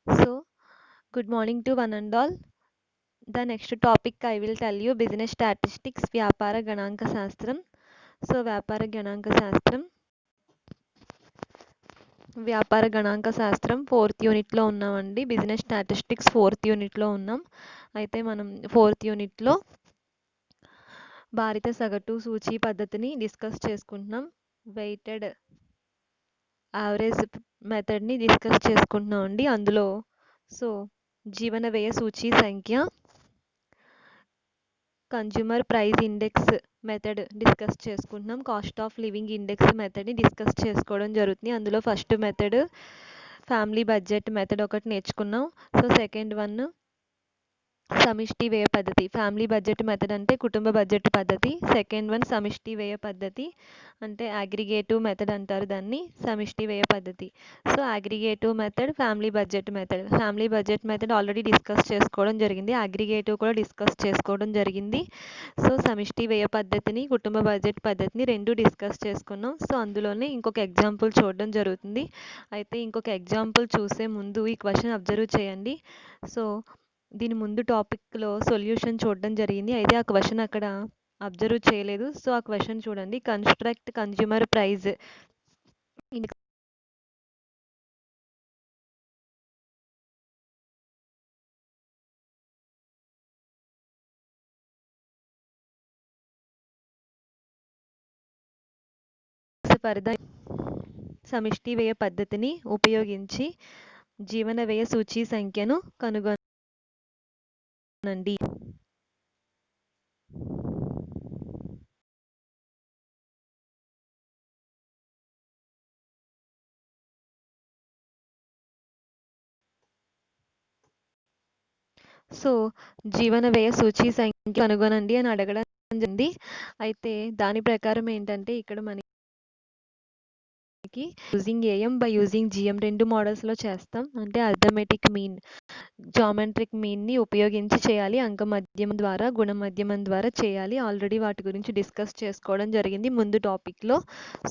So, good morning to one and all. The next topic I will tell you business statistics, వ్యాపార గణాంక శాస్త్రం. So, వ్యాపార గణాంక శాస్త్రం ఫోర్త్ యూనిట్లో ఉన్నామండి. బిజినెస్ స్టాటిస్టిక్స్ ఫోర్త్ యూనిట్లో ఉన్నాం. అయితే మనం ఫోర్త్ యూనిట్లో భారత సగటు సూచీ పద్ధతిని డిస్కస్ చేసుకుంటున్నాం. వెయిటెడ్ యావరేజ్ మెథడ్ని డిస్కస్ చేసుకుంటున్నాం అండి. అందులో సో జీవన వ్యయ సూచీ సంఖ్య, consumer price index method discuss చేసుకుంటున్నాం. కాస్ట్ ఆఫ్ లివింగ్ ఇండెక్స్ మెథడ్ని డిస్కస్ చేసుకోవడం జరుగుతుంది. అందులో first method family budget method ఒకటి నేర్చుకున్నాం. సో సెకండ్ వన్ సమిష్టి వ్యయ పద్ధతి. ఫ్యామిలీ బడ్జెట్ మెథడ్ అంటే కుటుంబ బడ్జెట్ పద్ధతి. సెకండ్ వన్ సమిష్టి వ్యయ పద్ధతి అంటే అగ్రిగేటివ్ మెథడ్ అంటారు దాన్ని, సమిష్టి వ్యయ పద్ధతి. So aggregative method, family budget method. Family budget method already discuss చేసుకోవడం జరిగింది, అగ్రిగేటివ్ కూడా డిస్కస్ చేసుకోవడం జరిగింది. సో సమిష్టి వ్యయ పద్ధతిని, కుటుంబ బడ్జెట్ పద్ధతిని రెండు డిస్కస్ చేసుకున్నాం. సో అందులోనే ఇంకొక ఎగ్జాంపుల్ చూడడం జరుగుతుంది. అయితే ఇంకొక ఎగ్జాంపుల్ చూసే ముందు ఈ క్వశ్చన్ అబ్జర్వ్ చేయండి. సో దీని ముందు టాపిక్లో సొల్యూషన్ చూడడం జరిగింది, అయితే ఆ క్వశ్చన్ అక్కడ అబ్జర్వ్ చేయలేదు. సో ఆ క్వశ్చన్ చూడండి. కన్స్ట్రక్ట్ కన్జ్యూమర్ ప్రైస్ పరిధ సమిష్టి వ్యయ పద్ధతిని ఉపయోగించి జీవన వ్యయ సూచీ సంఖ్యను కనుగొనండి. సో జీవన వ్యయ సూచీ సంఖ్య కనుగొనండి అని అడగడం జరిగింది. అయితే దాని ప్రకారం ఏంటంటే ఇక్కడ మనకి using AM by using GM రెండు మోడల్స్లో చేస్తాం. అంటే అర్థమెటిక్ మీన్, జామెట్రిక్ మీన్ని ఉపయోగించి చేయాలి, అంక మధ్యమం ద్వారా, గుణ మధ్యమం ద్వారా చేయాలి. ఆల్రెడీ వాటి గురించి డిస్కస్ చేసుకోవడం జరిగింది ముందు టాపిక్లో.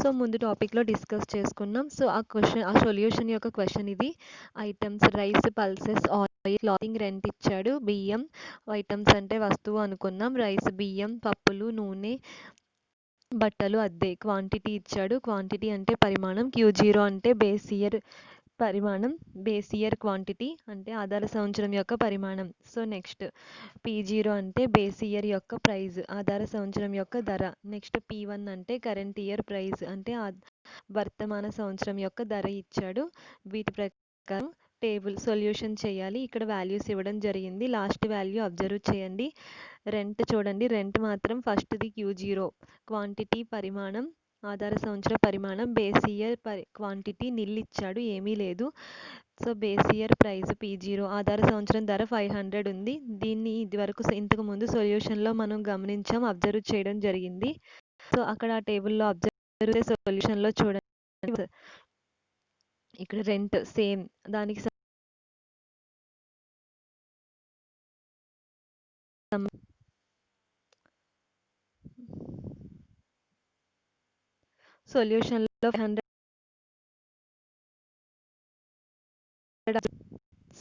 సో ముందు టాపిక్లో డిస్కస్ చేసుకున్నాం. సో ఆ సొల్యూషన్ యొక్క క్వశ్చన్ ఇది. Items rice, pulses, oil, clothing, rent ఇచ్చాడు. బియ్యం ఐటమ్స్ అంటే వస్తువు అనుకున్నాం. రైస్ బియ్యం, పప్పులు, నూనె, బట్టలు అద్దె. క్వాంటిటీ ఇచ్చాడు, క్వాంటిటీ అంటే పరిమాణం. Q0 అంటే బేస్ ఇయర్ పరిమాణం, బేస్ ఇయర్ క్వాంటిటీ అంటే ఆధార సంవత్సరం యొక్క పరిమాణం. సో నెక్స్ట్ P0 అంటే బేస్ ఇయర్ యొక్క ప్రైజ్, ఆధార సంవత్సరం యొక్క ధర. నెక్స్ట్ P1 అంటే కరెంట్ ఇయర్ ప్రైజ్ అంటే వర్తమాన సంవత్సరం యొక్క ధర ఇచ్చాడు. వీటి ప్రకారం టేబుల్ సొల్యూషన్ చేయాలి. ఇక్కడ వాల్యూస్ ఇవ్వడం జరిగింది. లాస్ట్ వాల్యూ అబ్జర్వ్ చేయండి. రెంట్ చూడండి, రెంట్ మాత్రం ఫస్ట్ది Q0 క్వాంటిటీ పరిమాణం, ఆధార సంవత్సర పరిమాణం, బేస్ ఇయర్ క్వాంటిటీ నిల్ ఇచ్చాడు, ఏమీ లేదు. So base year price P0, ఆధార సంవత్సరం ధర 500 ఉంది. దీన్ని ఇదివరకు ఇంతకు ముందు సొల్యూషన్లో మనం గమనించాం, అబ్జర్వ్ చేయడం జరిగింది. సో అక్కడ ఆ టేబుల్లో అబ్జర్వ్ సొల్యూషన్లో చూడండి, ఇక్కడ రెంట్ సేమ్ దానికి సొల్యూషన్లో 500.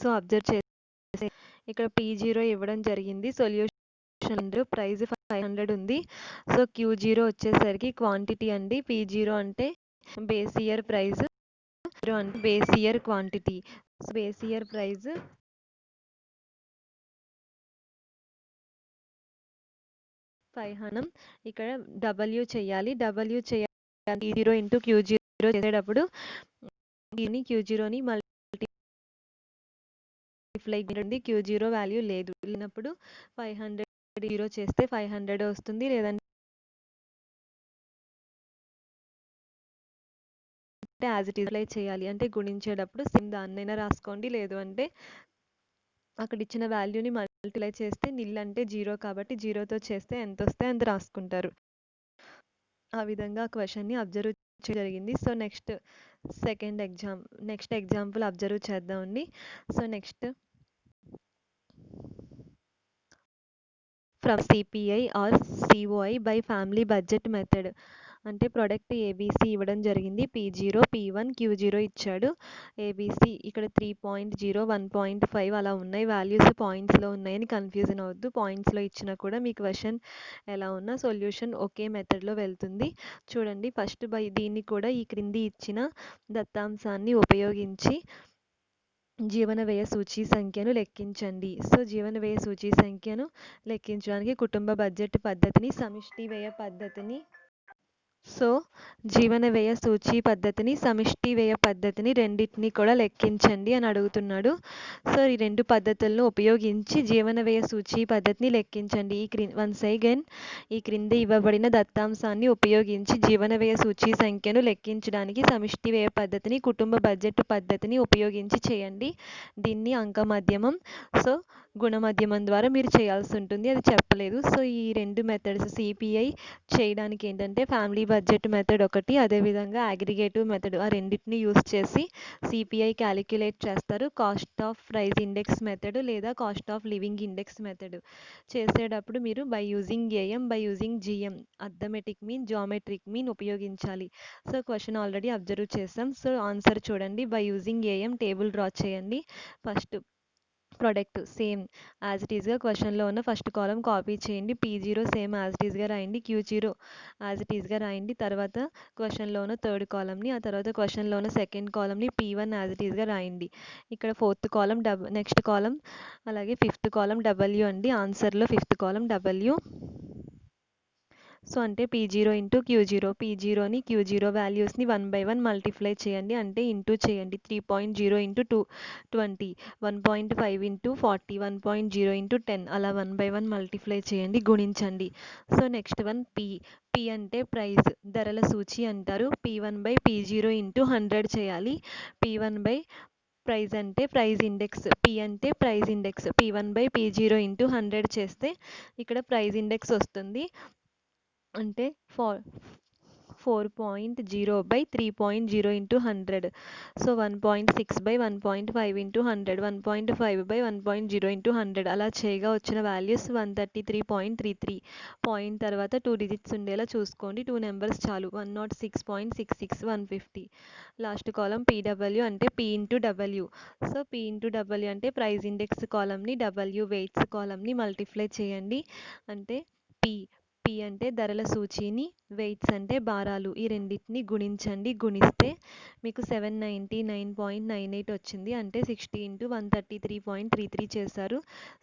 సో అబ్జర్వ్ చేస్తే ఇక్కడ P0 ఇవ్వడం జరిగింది. సొల్యూషన్ ప్రైస్ 500 ఉంది. సో Q0 వచ్చేసరికి క్వాంటిటీ అండి, P0 అంటే బేస్ ఇయర్ ప్రైస్, అంటే base year quantity. Base year price 500. ఇక్కడ W చేయాలి, W చేయాలి P0 ఇంటూ Q0 చేసేటప్పుడు దీన్ని Q0ని మల్టిప్లై చేయండి. Q0 వాల్యూ లేదు, లేనప్పుడు 500 0 చేస్తే 500 వస్తుంది, లేదంటే యాజ్ ఇట్ ఈజ్ అప్లై చేయాలి. అంటే గుణించేటప్పుడు సేమ్ దాన్నైనా రాసుకోండి, లేదు అంటే అక్కడ ఇచ్చిన వాల్యూని మల్టిప్లై చేస్తే నిల్ అంటే 0 కాబట్టి 0తో చేస్తే ఎంత వస్తే అంత రాసుకుంటారు. ఆ విధంగా క్వశ్చన్ని అబ్జర్వ్ జరిగింది. So next next example observe చేద్దామండి. So next from CPI or COI by family budget method. అంటే ప్రోడక్ట్ ఏబీసీ ఇవ్వడం జరిగింది. P0, P1, Q0 ఇచ్చాడు. ఏబీసీ ఇక్కడ 3.0, 1.5 అలా ఉన్నాయి. వాల్యూస్ పాయింట్స్లో ఉన్నాయని కన్ఫ్యూజన్ అవ్వద్దు. పాయింట్స్లో ఇచ్చినా కూడా మీ క్వశ్చన్ ఎలా ఉన్నా సొల్యూషన్ ఒకే మెథడ్లో వెళ్తుంది. చూడండి ఫస్ట్ దీన్ని కూడా ఈ క్రింది ఇచ్చిన దత్తాంశాన్ని ఉపయోగించి జీవన వ్యయ సూచీ సంఖ్యను లెక్కించండి. సో జీవన వ్యయ సూచీ సంఖ్యను లెక్కించడానికి కుటుంబ బడ్జెట్ పద్ధతిని, సమిష్టి వ్యయ పద్ధతిని జీవన వ్యయ సూచీ పద్ధతిని, సమిష్టి వ్యయ పద్ధతిని రెండింటిని కూడా లెక్కించండి అని అడుగుతున్నాడు. సో ఈ రెండు పద్ధతులను ఉపయోగించి జీవన వ్యయ సూచీ పద్ధతిని లెక్కించండి. వన్స్ అగైన్ ఈ క్రింది ఇవ్వబడిన దత్తాంశాన్ని ఉపయోగించి జీవన వ్యయ సూచీ సంఖ్యను లెక్కించడానికి సమిష్టి వ్యయ పద్ధతిని, కుటుంబ బడ్జెట్ పద్ధతిని ఉపయోగించి చేయండి. దీన్ని అంక మధ్యమం గుణమధ్యమం ద్వారా మీరు చేయాల్సి ఉంటుంది. అది చెప్పలేదు. సో ఈ రెండు మెథడ్స్ సిపిఐ చేయడానికి ఏంటంటే ఫ్యామిలీ బడ్జెట్ మెథడ్ ఒకటి, అదేవిధంగా అగ్రిగేటివ్ మెథడ్, ఆ రెండింటిని యూస్ చేసి సిపిఐ క్యాలిక్యులేట్ చేస్తారు. Cost of price index method లేదా cost of living index method చేసేటప్పుడు మీరు by using AM, by using GM, arithmetic mean, geometric mean ఉపయోగించాలి. సో క్వశ్చన్ ఆల్రెడీ అబ్జర్వ్ చేసాం. సో ఆన్సర్ చూడండి. By using AM table draw చేయండి. First product same as it ఈస్గా క్వశ్చన్లో ఉన్న first కాలం copy చేయండి. P0 సేమ్ యాజ్ ఇట్ ఈస్గా రాయండి. Q0 యాజ్ ఇట్ ఈస్గా రాయండి. తర్వాత క్వశ్చన్లో ఉన్న థర్డ్ కాలంని, ఆ తర్వాత క్వశ్చన్లో ఉన్న సెకండ్ కాలంని P1 యాజ్ ఇట్ ఈస్గా రాయండి. ఇక్కడ ఫోర్త్ కాలం నెక్స్ట్ కాలం, అలాగే ఫిఫ్త్ కాలం W అండి. ఆన్సర్లో ఫిఫ్త్ కాలం W. సో అంటే P0 ఇంటూ Q0, P0ని Q0 వాల్యూస్ని 1/1 మల్టిప్లై చేయండి, అంటే ఇంటూ చేయండి. 3.0 ఇంటూ 20, 1.5 ఇంటూ 40, 1.0 ఇంటూ 10 అలా 1/1 మల్టిప్లై చేయండి, గుణించండి. సో నెక్స్ట్ వన్ P అంటే ప్రైస్, ధరల సూచి అంటారు. P1/P0 ఇంటూ 100 చేయాలి. P1 ప్రైస్ అంటే ప్రైస్ ఇండెక్స్, P అంటే ప్రైస్ ఇండెక్స్. P1/P0 ఇంటూ 100 చేస్తే ఇక్కడ ప్రైస్ ఇండెక్స్ వస్తుంది. అంటే 4.0/3.0 ఇంటూ 100. సో 1.6/1.5 ఇంటూ 100, 1.5/1.0 ఇంటూ 100 అలా చేయగా వచ్చిన వాల్యూస్ 133.33. పాయింట్ తర్వాత 2 డిజిట్స్ ఉండేలా చూసుకోండి. 2 నెంబర్స్ చాలు. 106.66, 150. లాస్ట్ కాలం PW అంటే P ఇంటూ W. సో P ఇంటూ W అంటే ప్రైస్ ఇండెక్స్ కాలంని, W వెయిట్స్ కాలంని మల్టిప్లై చేయండి. అంటే P అంటే ధరల సూచీని, వెయిట్స్ అంటే భారాలు, ఈ రెండింటిని గుణించండి. గుణిస్తే మీకు 799.98 వచ్చింది. అంటే 60 ఇంటూ 133.33 చేశారు.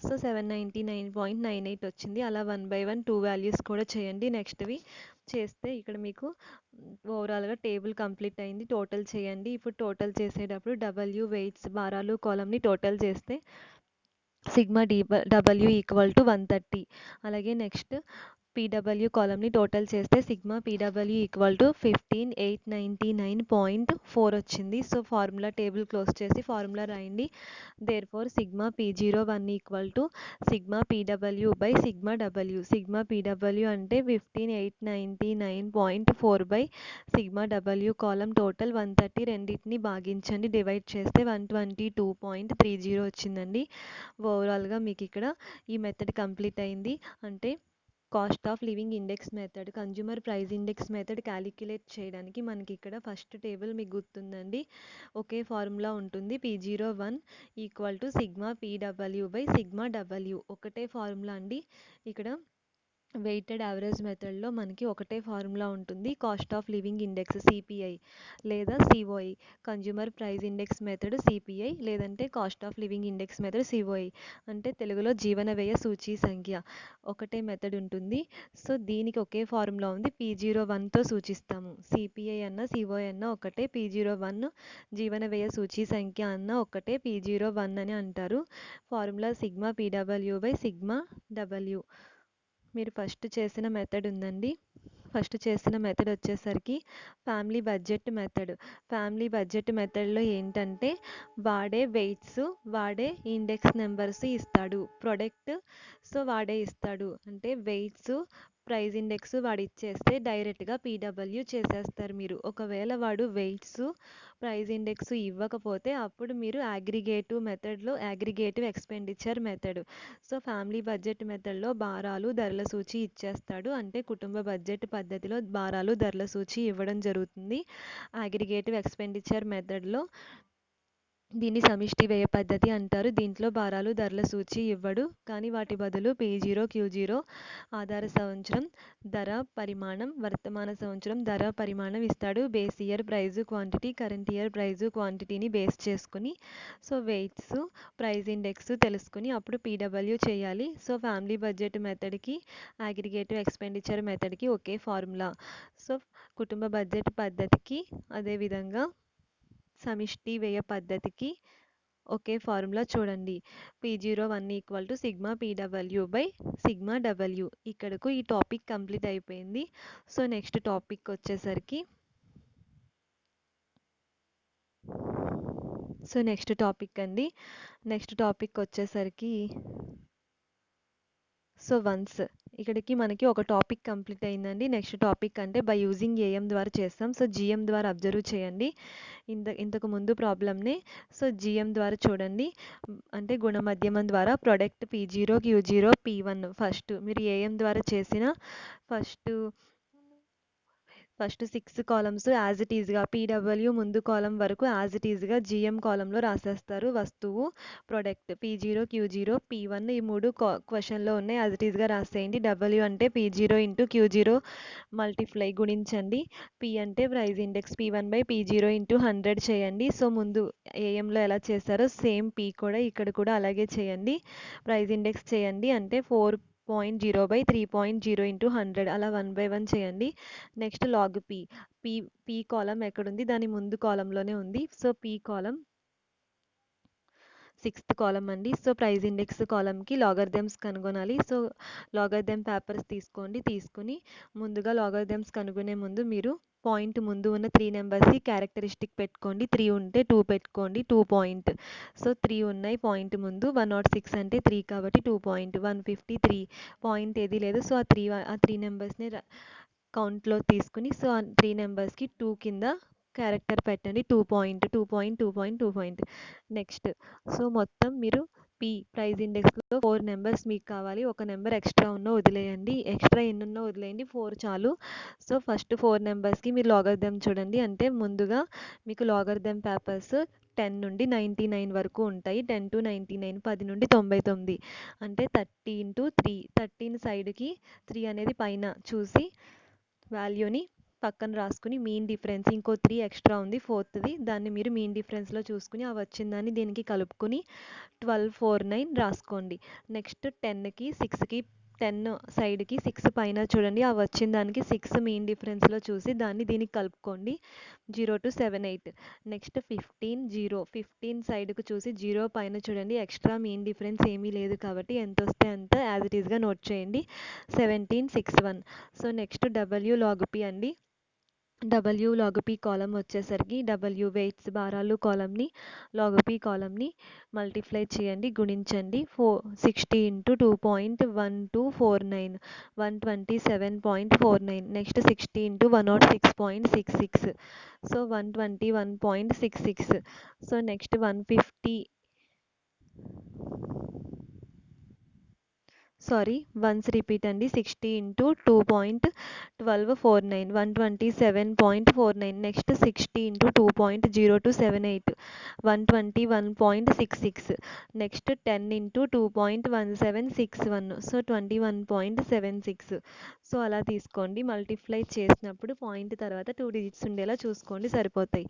సో 799.98 వచ్చింది. అలా 1/1 2 వాల్యూస్ కూడా చేయండి. నెక్స్ట్వి చేస్తే ఇక్కడ మీకు ఓవరాల్గా టేబుల్ కంప్లీట్ అయింది. టోటల్ చేయండి. ఇప్పుడు టోటల్ చేసేటప్పుడు W వెయిట్స్ భారాలు కాలంని టోటల్ చేస్తే సిగ్మా W ఈక్వల్ టు 130. అలాగే నెక్స్ట్ PW కాలంని టోటల్ చేస్తే సిగ్మా PW ఈక్వల్ టు 15,899.4 వచ్చింది. సో ఫార్ములా టేబుల్ క్లోజ్ చేసి ఫార్ములా రాయండి. Therefore sigma P01 equal to sigma PW by sigma W. Sigma PW అంటే 15,899.4 by sigma W. Column total 130, రెండింటిని భాగించండి, divide చేస్తే 122.30 వచ్చిందండి. ఓవరాల్గా మీకు ఇక్కడ ఈ మెథడ్ కంప్లీట్ అయింది. అంటే cost of living index method, consumer price index method calculate చేయడానికి మనకి ఇక్కడ ఫస్ట్ టేబుల్ మీకు గుర్తుందండి, ఒకే ఫార్ములా ఉంటుంది. P01 equal to sigma PW by sigma W. ఒకటే ఫార్ములా అండి. ఇక్కడ వెయిటెడ్ యావరేజ్ మెథడ్లో మనకి ఒకటే ఫార్ములా ఉంటుంది. Cost of living index CPI లేదా COI, consumer price index method CPI, లేదంటే cost of living index method COI. అంటే తెలుగులో జీవన వ్యయ సూచీ సంఖ్య ఒకటే మెథడ్ ఉంటుంది. సో దీనికి ఒకే ఫార్ములా ఉంది. P01తో సూచిస్తాము. సిపిఐ అన్న సిఓఐ అన్న ఒకటే. P01 జీవన వ్యయ సూచీ సంఖ్య అన్న ఒకటే. P01 అని అంటారు. Formula sigma PW by sigma W. మీరు ఫస్ట్ చేసిన మెథడ్ ఉందండి. ఫస్ట్ చేసిన మెథడ్ వచ్చేసరికి family budget method. Family budget మెథడ్లో ఏంటంటే వాడే వెయిట్స్, వాడే ఇండెక్స్ నెంబర్స్ ఇస్తాడు. ప్రొడక్ట్ సో వాడే ఇస్తాడు. అంటే వెయిట్స్ ప్రైస్ ఇండెక్స్ వాడు ఇచ్చేస్తే డైరెక్ట్గా పీడబ్ల్యూ చేసేస్తారు మీరు. ఒకవేళ వాడు వెయిట్స్ ప్రైస్ ఇండెక్స్ ఇవ్వకపోతే అప్పుడు మీరు aggregative expenditure method. So family budget మెథడ్లో భారాలు ధరల సూచి ఇచ్చేస్తాడు. అంటే కుటుంబ బడ్జెట్ పద్ధతిలో భారాలు ధరల సూచి ఇవ్వడం జరుగుతుంది. అగ్రిగేటివ్ ఎక్స్పెండిచర్ మెథడ్లో దీన్ని సమిష్టి వ్యయ పద్ధతి అంటారు. దీంట్లో భారాలు ధరల సూచి ఇవ్వడు, కానీ వాటి బదులు P0 Q0 ఆధార సంవత్సరం ధర పరిమాణం, వర్తమాన సంవత్సరం ధర పరిమాణం ఇస్తాడు. Base year price quantity, current year price క్వాంటిటీని బేస్ చేసుకుని సో వెయిట్స్ ప్రైస్ ఇండెక్స్ తెలుసుకుని అప్పుడు పీడబ్ల్యూ చేయాలి. సో ఫ్యామిలీ బడ్జెట్ మెథడ్కి అగ్రిగేటివ్ ఎక్స్పెండిచర్ మెథడ్కి ఒకే ఫార్ములా. సో కుటుంబ బడ్జెట్ పద్ధతికి అదేవిధంగా సమిష్టి వ్యయ పద్ధతికి ఒకే ఫార్ములా చూడండి. P01 = sigma PW by sigma W. ఇక్కడకు ఈ టాపిక్ కంప్లీట్ అయిపోయింది. సో నెక్స్ట్ టాపిక్ వచ్చేసరికి నెక్స్ట్ టాపిక్ వచ్చేసరికి సో వన్స్ ఇక్కడికి మనకి ఒక టాపిక్ కంప్లీట్ అయిందండి. నెక్స్ట్ టాపిక్ అంటే బై యూజింగ్ ఏఎం ద్వారా చేస్తాం. సో జిఎం ద్వారా అబ్జర్వ్ చేయండి. ఇంతకు ముందు ప్రాబ్లమ్ని సో జిఎం ద్వారా చూడండి. అంటే గుణమధ్యమం ద్వారా product P0 Q0 P1 first మీరు ఏఎం ద్వారా చేసిన ఫస్ట్ 6 కాలమ్స్ యాజ్ ఇట్ ఈజ్గా పీడబ్ల్యూ ముందు కాలం వరకు యాజ్ ఇట్ ఈజ్గా జిఎం కాలంలో రాసేస్తారు. వస్తువు, ప్రొడక్ట్ P0 Q0 P1 ఈ మూడు క్వశ్చన్లో ఉన్నాయి, యాజ్ ఇట్ ఈజ్గా రాసేయండి. డబ్ల్యూ అంటే P0 × Q0 మల్టిప్లై గుణించండి. P అంటే ప్రైస్ ఇండెక్స్ P1/P0 × 100 చేయండి. సో ముందు ఏఎంలో ఎలా చేశారో సేమ్ P కూడా ఇక్కడ కూడా అలాగే చేయండి. ప్రైస్ ఇండెక్స్ చేయండి అంటే 4.0/3.0 × 100 అలా 1/1 చేయండి. నెక్స్ట్ లాగ్ పీ కాలం ఎక్కడుంది, దాని ముందు కాలంలోనే ఉంది. సో పీ కాలం 6th కాలం అండి. సో ప్రైస్ ఇండెక్స్ కాలంకి లాగరిథమ్స్ కనుగొనాలి. సో లాగరిథమ్ పేపర్స్ తీసుకుని ముందుగా లాగరిథమ్స్ కనుగొనే ముందు మీరు పాయింట్ ముందు ఉన్న 3 నెంబర్స్కి క్యారెక్టరిస్టిక్ పెట్టుకోండి. 3 ఉంటే 2 పెట్టుకోండి, 2 పాయింట్. సో 3 ఉన్నాయి పాయింట్ ముందు, 106 అంటే 3 కాబట్టి 2 పాయింట్, 153 పాయింట్ ఏది లేదు. సో ఆ త్రీ నెంబర్స్ని కౌంట్లో తీసుకుని సో ఆ 3 నెంబర్స్కి 2 కింద క్యారెక్టర్ పెట్టండి. 2 point, 2 point, 2 point, 2 point. Next so మొత్తం మీరు ప్రైస్ ఇండెక్స్లో 4 నెంబర్స్ మీకు కావాలి. ఒక నెంబర్ ఎక్స్ట్రా వదిలేయండి. ఎక్స్ట్రా ఎన్ని ఉన్నా వదిలేయండి, 4 చాలు. సో ఫస్ట్ 4 నెంబర్స్కి మీరు లాగరిథమ్ చూడండి. అంటే ముందుగా మీకు లాగరిథమ్ పేపర్స్ 10 నుండి 99 వరకు ఉంటాయి. 10 to 99, 10 నుండి 99 అంటే 30 × 3. 13 సైడ్కి 3 అనేది పైన చూసి వాల్యూని పక్కన రాసుకుని మీన్ డిఫరెన్స్ ఇంకో 3 ఎక్స్ట్రా ఉంది 4th దాన్ని మీరు మీన్ డిఫరెన్స్లో చూసుకుని ఆ వచ్చిందాన్ని దీనికి కలుపుకుని 1249 రాసుకోండి. నెక్స్ట్ 10కి 6కి 10 సైడ్కి 6 పైన చూడండి, ఆ వచ్చిన దానికి 6 మీన్ డిఫరెన్స్లో చూసి దాన్ని దీనికి కలుపుకోండి. 0 to 78. నెక్స్ట్ 15 సైడ్కు చూసి 0 పైన చూడండి, ఎక్స్ట్రా మీన్ డిఫరెన్స్ ఏమీ లేదు కాబట్టి ఎంత వస్తే అంత యాజ్ ఇట్ ఈస్గా నోట్ చేయండి. 1761. So next W log P అండి. డబ్ల్యూ లాగ్ పి కాలం వచ్చేసరికి డబ్ల్యూ వెయిట్స్ భారాలు కాలంని లాగ్ పి కాలంని మల్టిప్లై చేయండి, గుణించండి. 60 × 2.1249 127.49. Next 60 × 106.66 so 121.66. So next 150 once repeat అండి. 60 × 2.1249 127.49. నెక్స్ట్ 60 × 2.0278 121.66. Next 10 × 2.1761 so 21.76. సో అలా తీసుకోండి. మల్టిప్లై చేసినప్పుడు పాయింట్ తర్వాత 2 డిజిట్స్ ఉండేలా చూసుకోండి, సరిపోతాయి.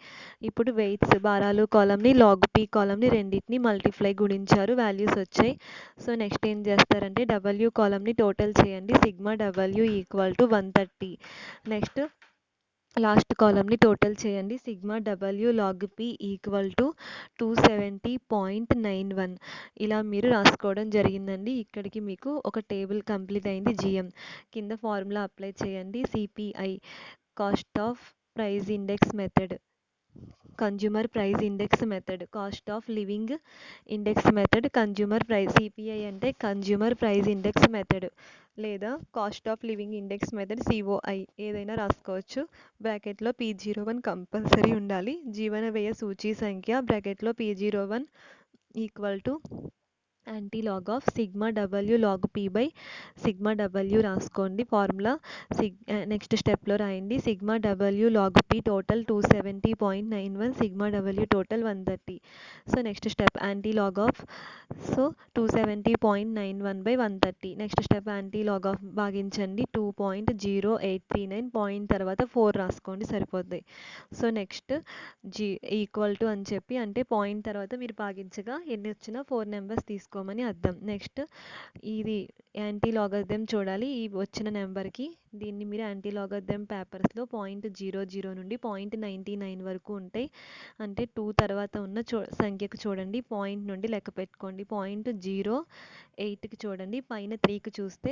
ఇప్పుడు వెయిట్స్ భారాలు కాలంని లాగ్ పి కాలంని రెండింటిని మల్టిప్లై గుణించారు, వాల్యూస్ వచ్చాయి. సో నెక్స్ట్ ఏం చేస్తారంటే డబ్ల్యూ కాలంని టోటల్ చేయండి. Sigma W = 130. నెక్స్ట్ లాస్ట్ కాలంని టోటల్ చేయండి. Sigma W log P = 270.91. ఇలా మీరు రాసుకోవడం జరిగిందండి. ఇక్కడికి మీకు ఒక టేబుల్ కంప్లీట్ అయింది. జిఎం కింద ఫార్ములా అప్లై చేయండి. CPI cost of price index method consumer price index method, cost of living index method, consumer price. CPI అంటే కన్జ్యూమర్ ప్రైస్ ఇండెక్స్ మెథడ్ లేదా cost of living index method, COI ఏదైనా రాసుకోవచ్చు. బ్రాకెట్లో P01 compulsory ఉండాలి. జీవన వ్యయ సూచీ సంఖ్య బ్రాకెట్లో P01 equal to anti log of sigma W log P by sigma W రాసుకోండి ఫార్ములా. నెక్స్ట్ స్టెప్లో రాయండి. Sigma W log P total 270.91, sigma W total 130. So next step anti log of, so 270.91/130. Next step anti log of భాగించండి 2.0839, point తర్వాత 4 రాసుకోండి సరిపోద్ది. So next G equal to అని చెప్పి, అంటే పాయింట్ తర్వాత మీరు భాగించగా ఎన్ని వచ్చినా 4 నెంబర్స్ తీసుకోమని అర్థం. నెక్స్ట్ ఇది యాంటీ లాగరిథం చూడాలి ఈ వచ్చిన నెంబర్కి. దీన్ని మీరు యాంటీ లాగరిథం పేపర్స్లో 0.00 నుండి 0.99 వరకు ఉంటాయి. అంటే 2 తర్వాత ఉన్న సంఖ్యకు చూడండి, పాయింట్ నుండి లెక్క పెట్టుకోండి. 0.08కి చూడండి, పైన 3కి చూస్తే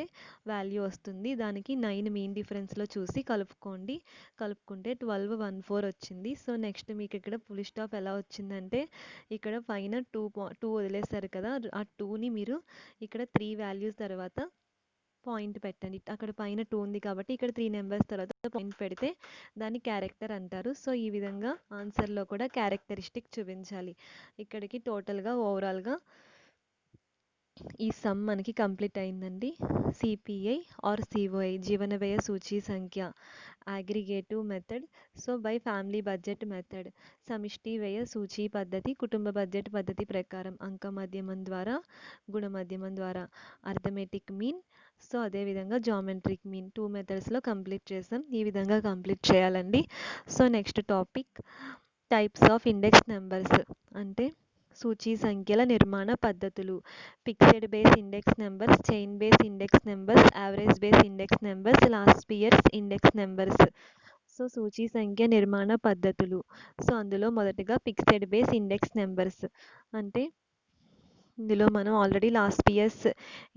వాల్యూ వస్తుంది. దానికి 9 మీన్ డిఫరెన్స్లో చూసి కలుపుకోండి. కలుపుకుంటే 1214 వచ్చింది. సో నెక్స్ట్ మీకు ఇక్కడ ఫుల్ స్టాప్ ఎలా వచ్చిందంటే, ఇక్కడ పైన 2 వదిలేస్తారు కదా, ఆ 2ని మీరు ఇక్కడ 3 వాల్యూస్ తర్వాత పాయింట్ పెట్టండి. అక్కడ పైన 2 ఉంది కాబట్టి ఇక్కడ 3 నెంబర్స్ తర్వాత పాయింట్ పెడితే దాన్ని క్యారెక్టర్ అంటారు. సో ఈ విధంగా ఆన్సర్లో కూడా క్యారెక్టరిస్టిక్ చూపించాలి. ఇక్కడికి టోటల్గా ఓవరాల్గా ఈ సమ్ మనకి కంప్లీట్ అయిందండి. సిపిఐ ఆర్ సిఓఐ జీవన వ్యయ సూచీ సంఖ్య, aggregative method, so by family budget method, సమిష్టి వ్యయ సూచీ పద్ధతి, కుటుంబ బడ్జెట్ పద్ధతి ప్రకారం, అంక మధ్యమం ద్వారా, గుణ మధ్యమం ద్వారా, అర్థమెటిక్ మీన్, సో అదేవిధంగా జామెట్రిక్ మీన్ 2 మెథడ్స్లో కంప్లీట్ చేసాం. ఈ విధంగా కంప్లీట్ చేయాలండి. So next topic types of index numbers, అంటే సూచీ సంఖ్యల నిర్మాణ పద్ధతులు. Fixed base index numbers, chain base index numbers, average base index numbers, last years index numbers. So సూచీ సంఖ్య నిర్మాణ పద్ధతులు. సో అందులో మొదటగా ఫిక్స్డ్ బేస్ ఇండెక్స్ నెంబర్స్, అంటే ఇందులో మనం already last years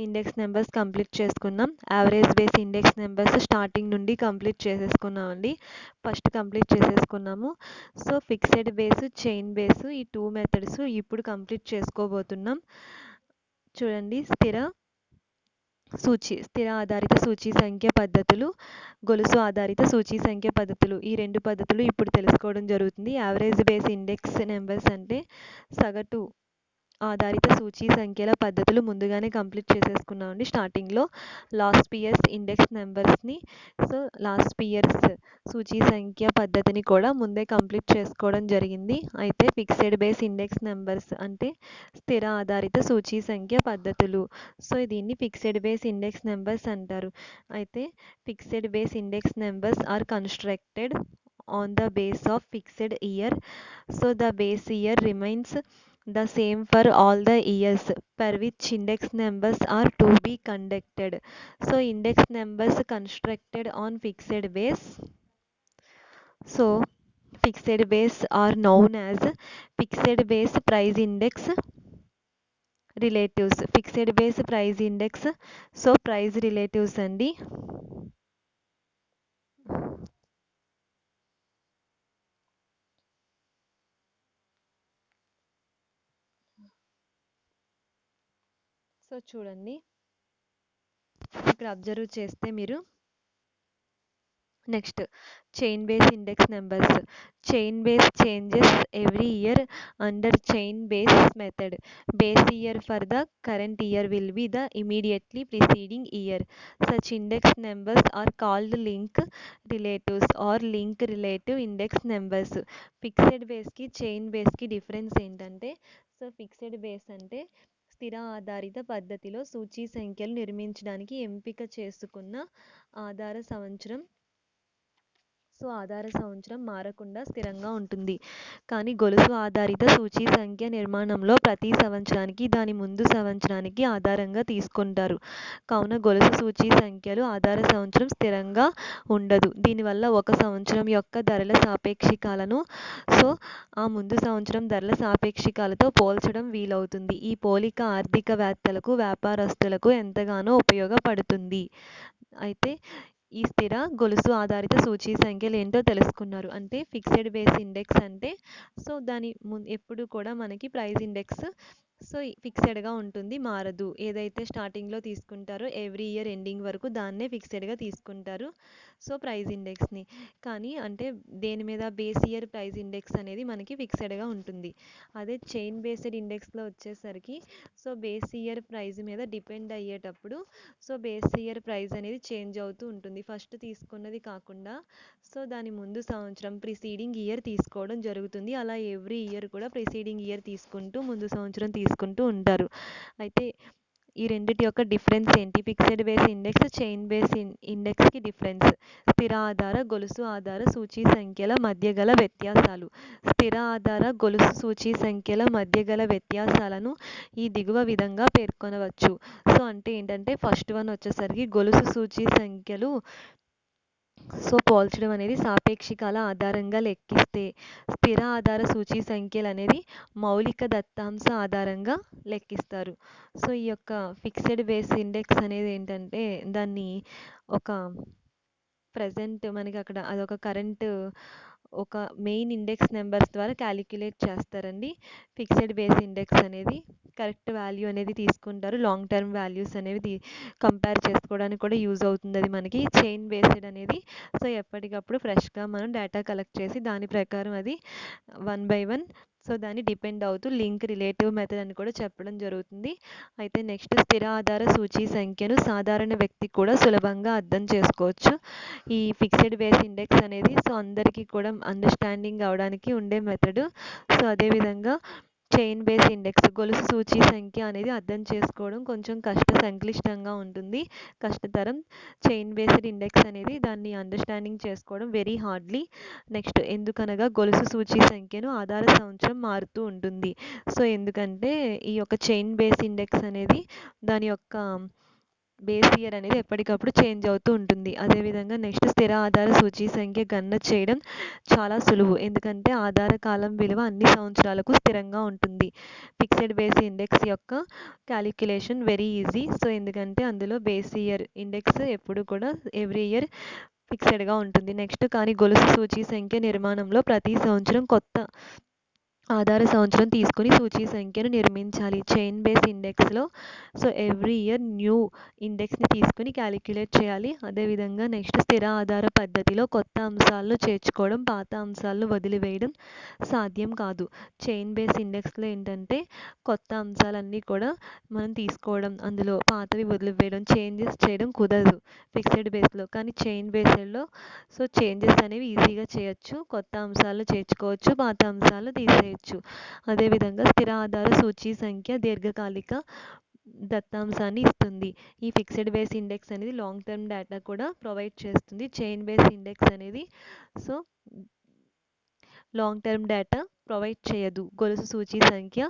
index numbers complete చేసుకున్నాం. Average base index numbers starting నుండి కంప్లీట్ చేసేసుకున్నామండి. ఫస్ట్ కంప్లీట్ చేసేసుకున్నాము. So fixed base, chain base ఈ 2 మెథడ్స్ ఇప్పుడు కంప్లీట్ చేసుకోబోతున్నాం. చూడండి, స్థిర ఆధారిత సూచీ సంఖ్య పద్ధతులు, గొలుసు ఆధారిత సూచీ సంఖ్య పద్ధతులు, ఈ 2 పద్ధతులు ఇప్పుడు తెలుసుకోవడం జరుగుతుంది. యావరేజ్ బేస్ ఇండెక్స్ నెంబర్స్ అంటే సగటు ఆధారిత సూచీ సంఖ్యల పద్ధతులు ముందుగానే కంప్లీట్ చేసేసుకున్నామండి స్టార్టింగ్లో. లాస్ట్ ఇయర్స్ ఇండెక్స్ నెంబర్స్ని, సో లాస్ట్ ఇయర్స్ సూచీ సంఖ్య పద్ధతిని కూడా ముందే కంప్లీట్ చేసుకోవడం జరిగింది. అయితే ఫిక్స్డ్ బేస్ ఇండెక్స్ నెంబర్స్ అంటే స్థిర ఆధారిత సూచీ సంఖ్య పద్ధతులు. సో దీన్ని ఫిక్స్డ్ బేస్ ఇండెక్స్ నెంబర్స్ అంటారు. అయితే fixed base index numbers are constructed on the base of fixed year, so the base year remains the same for all the years per which index numbers are to be conducted. So index numbers constructed on fixed base, so fixed base are known as fixed base price index relatives. Fixed base price index, so price relatives andi. So చూడండి, ఇక్కడ observe చేస్తే మీరు next chain base index numbers. Chain base changes every year under chain base method. Base year for the current year will be the immediately preceding year. Such index numbers are called link relatives or link relative index numbers. Fixed బేస్కి chain బేస్కి difference ఏంటంటే, so fixed base అంటే స్థిర ఆధారిత పద్ధతిలో సూచీ సంఖ్యలు నిర్మించడానికి ఎంపిక చేసుకున్న ఆధార సంవత్సరం, సో ఆధార సంవత్సరం మారకుండా స్థిరంగా ఉంటుంది. కానీ గొలుసు ఆధారిత సూచీ సంఖ్య నిర్మాణంలో ప్రతి సంవత్సరానికి దాని ముందు సంవత్సరానికి ఆధారంగా తీసుకుంటారు. కావున గొలుసు సూచీ సంఖ్యలు ఆధార సంవత్సరం స్థిరంగా ఉండదు. దీనివల్ల ఒక సంవత్సరం యొక్క ధరల సాపేక్షికాలను, సో ఆ ముందు సంవత్సరం ధరల సాపేక్షికాలతో పోల్చడం వీలవుతుంది. ఈ పోలిక ఆర్థికవేత్తలకు, వ్యాపారస్తులకు ఎంతగానో ఉపయోగపడుతుంది. అయితే ఈ స్థిర గొలుసు ఆధారిత సూచీ సంఖ్యలు ఏంటో తెలుసుకున్నారు. అంటే ఫిక్స్డ్ బేస్ ఇండెక్స్ అంటే సో దాని ఎప్పుడు కూడా మనకి ప్రైస్ ఇండెక్స్ సో ఫిక్స్డ్గా ఉంటుంది, మారదు. ఏదైతే స్టార్టింగ్లో తీసుకుంటారో ఎవ్రీ ఇయర్ ఎండింగ్ వరకు దాన్నే ఫిక్స్డ్గా తీసుకుంటారు, సో ప్రైస్ ఇండెక్స్ని. కానీ అంటే దేని మీద బేస్ ఇయర్ ప్రైస్ ఇండెక్స్ అనేది మనకి ఫిక్స్డ్గా ఉంటుంది. అదే చైన్ బేస్డ్ ఇండెక్స్లో వచ్చేసరికి సో బేస్ ఇయర్ ప్రైస్ మీద డిపెండ్ అయ్యేటప్పుడు సో బేస్ ఇయర్ ప్రైస్ అనేది చేంజ్ అవుతూ ఉంటుంది. ఫస్ట్ తీసుకున్నది కాకుండా సో దాని ముందు సంవత్సరం ప్రిసీడింగ్ ఇయర్ తీసుకోవడం జరుగుతుంది. అలా ఎవ్రీ ఇయర్ కూడా ప్రిసీడింగ్ ఇయర్ తీసుకుంటూ ముందు సంవత్సరం తీసుకుంటూ ఉంటారు. అయితే ఈ రెండిటి యొక్క డిఫరెన్స్ ఏంటి? Fixed base index, chain base ఇండెక్స్కి డిఫరెన్స్. స్థిర ఆధార గొలుసు ఆధార సూచీ సంఖ్యల మధ్య గల వ్యత్యాసాలు. స్థిర ఆధార గొలుసు సూచీ సంఖ్యల మధ్య గల వ్యత్యాసాలను ఈ దిగువ విధంగా పేర్కొనవచ్చు. సో అంటే ఏంటంటే ఫస్ట్ వన్ వచ్చేసరికి గొలుసు సూచీ సంఖ్యలు సో పోల్చడం అనేది సాపేక్షికాల ఆధారంగా లెక్కిస్తే, స్థిర ఆధార సూచీ సంఖ్యలు అనేది మౌలిక దత్తాంశ ఆధారంగా లెక్కిస్తారు. సో ఈ యొక్క ఫిక్స్డ్ బేస్ ఇండెక్స్ అనేది ఏంటంటే దాన్ని ఒక ప్రజెంట్ మనకి అక్కడ అదొక కరెంట్ ఒక మెయిన్ ఇండెక్స్ నెంబర్స్ ద్వారా క్యాలిక్యులేట్ చేస్తారండి. ఫిక్స్డ్ బేస్ ఇండెక్స్ అనేది కరెక్ట్ వాల్యూ అనేది తీసుకుంటారు. లాంగ్ టర్మ్ వాల్యూస్ అనేవి కంపేర్ చేసుకోవడానికి కూడా యూజ్ అవుతుంది అది మనకి. చైన్ బేస్డ్ అనేది సో ఎప్పటికప్పుడు ఫ్రెష్గా మనం డేటా కలెక్ట్ చేసి దాని ప్రకారం అది 1 by 1 సో దాన్ని డిపెండ్ అవుతూ లింక్ రిలేటివ్ మెథడ్ అని కూడా చెప్పడం జరుగుతుంది. అయితే నెక్స్ట్ స్థిర ఆధార సూచీ సంఖ్యను సాధారణ వ్యక్తి కూడా సులభంగా అర్థం చేసుకోవచ్చు. ఈ ఫిక్స్డ్ బేస్ ఇండెక్స్ అనేది సో అందరికీ కూడా అండర్స్టాండింగ్ అవడానికి ఉండే మెథడ్. సో అదేవిధంగా చైన్ బేస్ ఇండెక్స్ గొలుసు సూచీ సంఖ్య అనేది అర్థం చేసుకోవడం కొంచెం సంక్లిష్టంగా ఉంటుంది, కష్టతరం. చైన్ బేస్డ్ ఇండెక్స్ అనేది దాన్ని అండర్స్టాండింగ్ చేసుకోవడం వెరీ హార్డ్లీ. నెక్స్ట్ ఎందుకనగా గొలుసు సూచీ సంఖ్యను ఆధార సంవత్సరం మారుతూ ఉంటుంది. సో ఎందుకంటే ఈ యొక్క చైన్ బేస్ ఇండెక్స్ అనేది దాని యొక్క బేస్ ఇయర్ అనేది ఎప్పటికప్పుడు చేంజ్ అవుతూ ఉంటుంది. అదేవిధంగా నెక్స్ట్ స్థిర ఆధార సూచీ సంఖ్య గణన చేయడం చాలా సులువు, ఎందుకంటే ఆధార కాలం విలువ అన్ని సంవత్సరాలకు స్థిరంగా ఉంటుంది. ఫిక్స్డ్ బేస్ ఇండెక్స్ యొక్క క్యాలిక్యులేషన్ వెరీ ఈజీ. సో ఎందుకంటే అందులో బేస్ ఇయర్ ఇండెక్స్ ఎప్పుడు కూడా ఎవ్రీ ఇయర్ ఫిక్స్డ్గా ఉంటుంది. నెక్స్ట్ కానీ గొలుసు సూచీ సంఖ్య నిర్మాణంలో ప్రతి సంవత్సరం కొత్త ఆధార సంవత్సరం తీసుకుని సూచీ సంఖ్యను నిర్మించాలి. చైన్ బేస్ ఇండెక్స్లో సో ఎవ్రీ ఇయర్ న్యూ ఇండెక్స్ని తీసుకుని క్యాలిక్యులేట్ చేయాలి. అదేవిధంగా నెక్స్ట్ స్థిర ఆధార పద్ధతిలో కొత్త అంశాలను చేర్చుకోవడం, పాత అంశాలను వదిలివేయడం సాధ్యం కాదు. చైన్ బేస్ ఇండెక్స్లో ఏంటంటే కొత్త అంశాలన్నీ కూడా మనం తీసుకోవడం, అందులో పాతవి వదిలివేయడం, చేంజెస్ చేయడం కుదరదు ఫిక్స్డ్ బేస్లో. కానీ చైన్ బేస్లో సో చేంజెస్ అనేవి ఈజీగా చేయొచ్చు, కొత్త అంశాలను చేర్చుకోవచ్చు, పాత అంశాలను తీసేయచ్చు. అదేవిధంగా స్థిర ఆధార సూచీ సంఖ్య దీర్ఘకాలిక దత్తాంశాన్ని ఇస్తుంది. ఈ ఫిక్స్డ్ బేస్ ఇండెక్స్ అనేది లాంగ్ టర్మ్ డేటా కూడా ప్రొవైడ్ చేస్తుంది. చైన్ బేస్ ఇండెక్స్ అనేది so long term data provide చేయదు. గొలుసు సూచీ సంఖ్య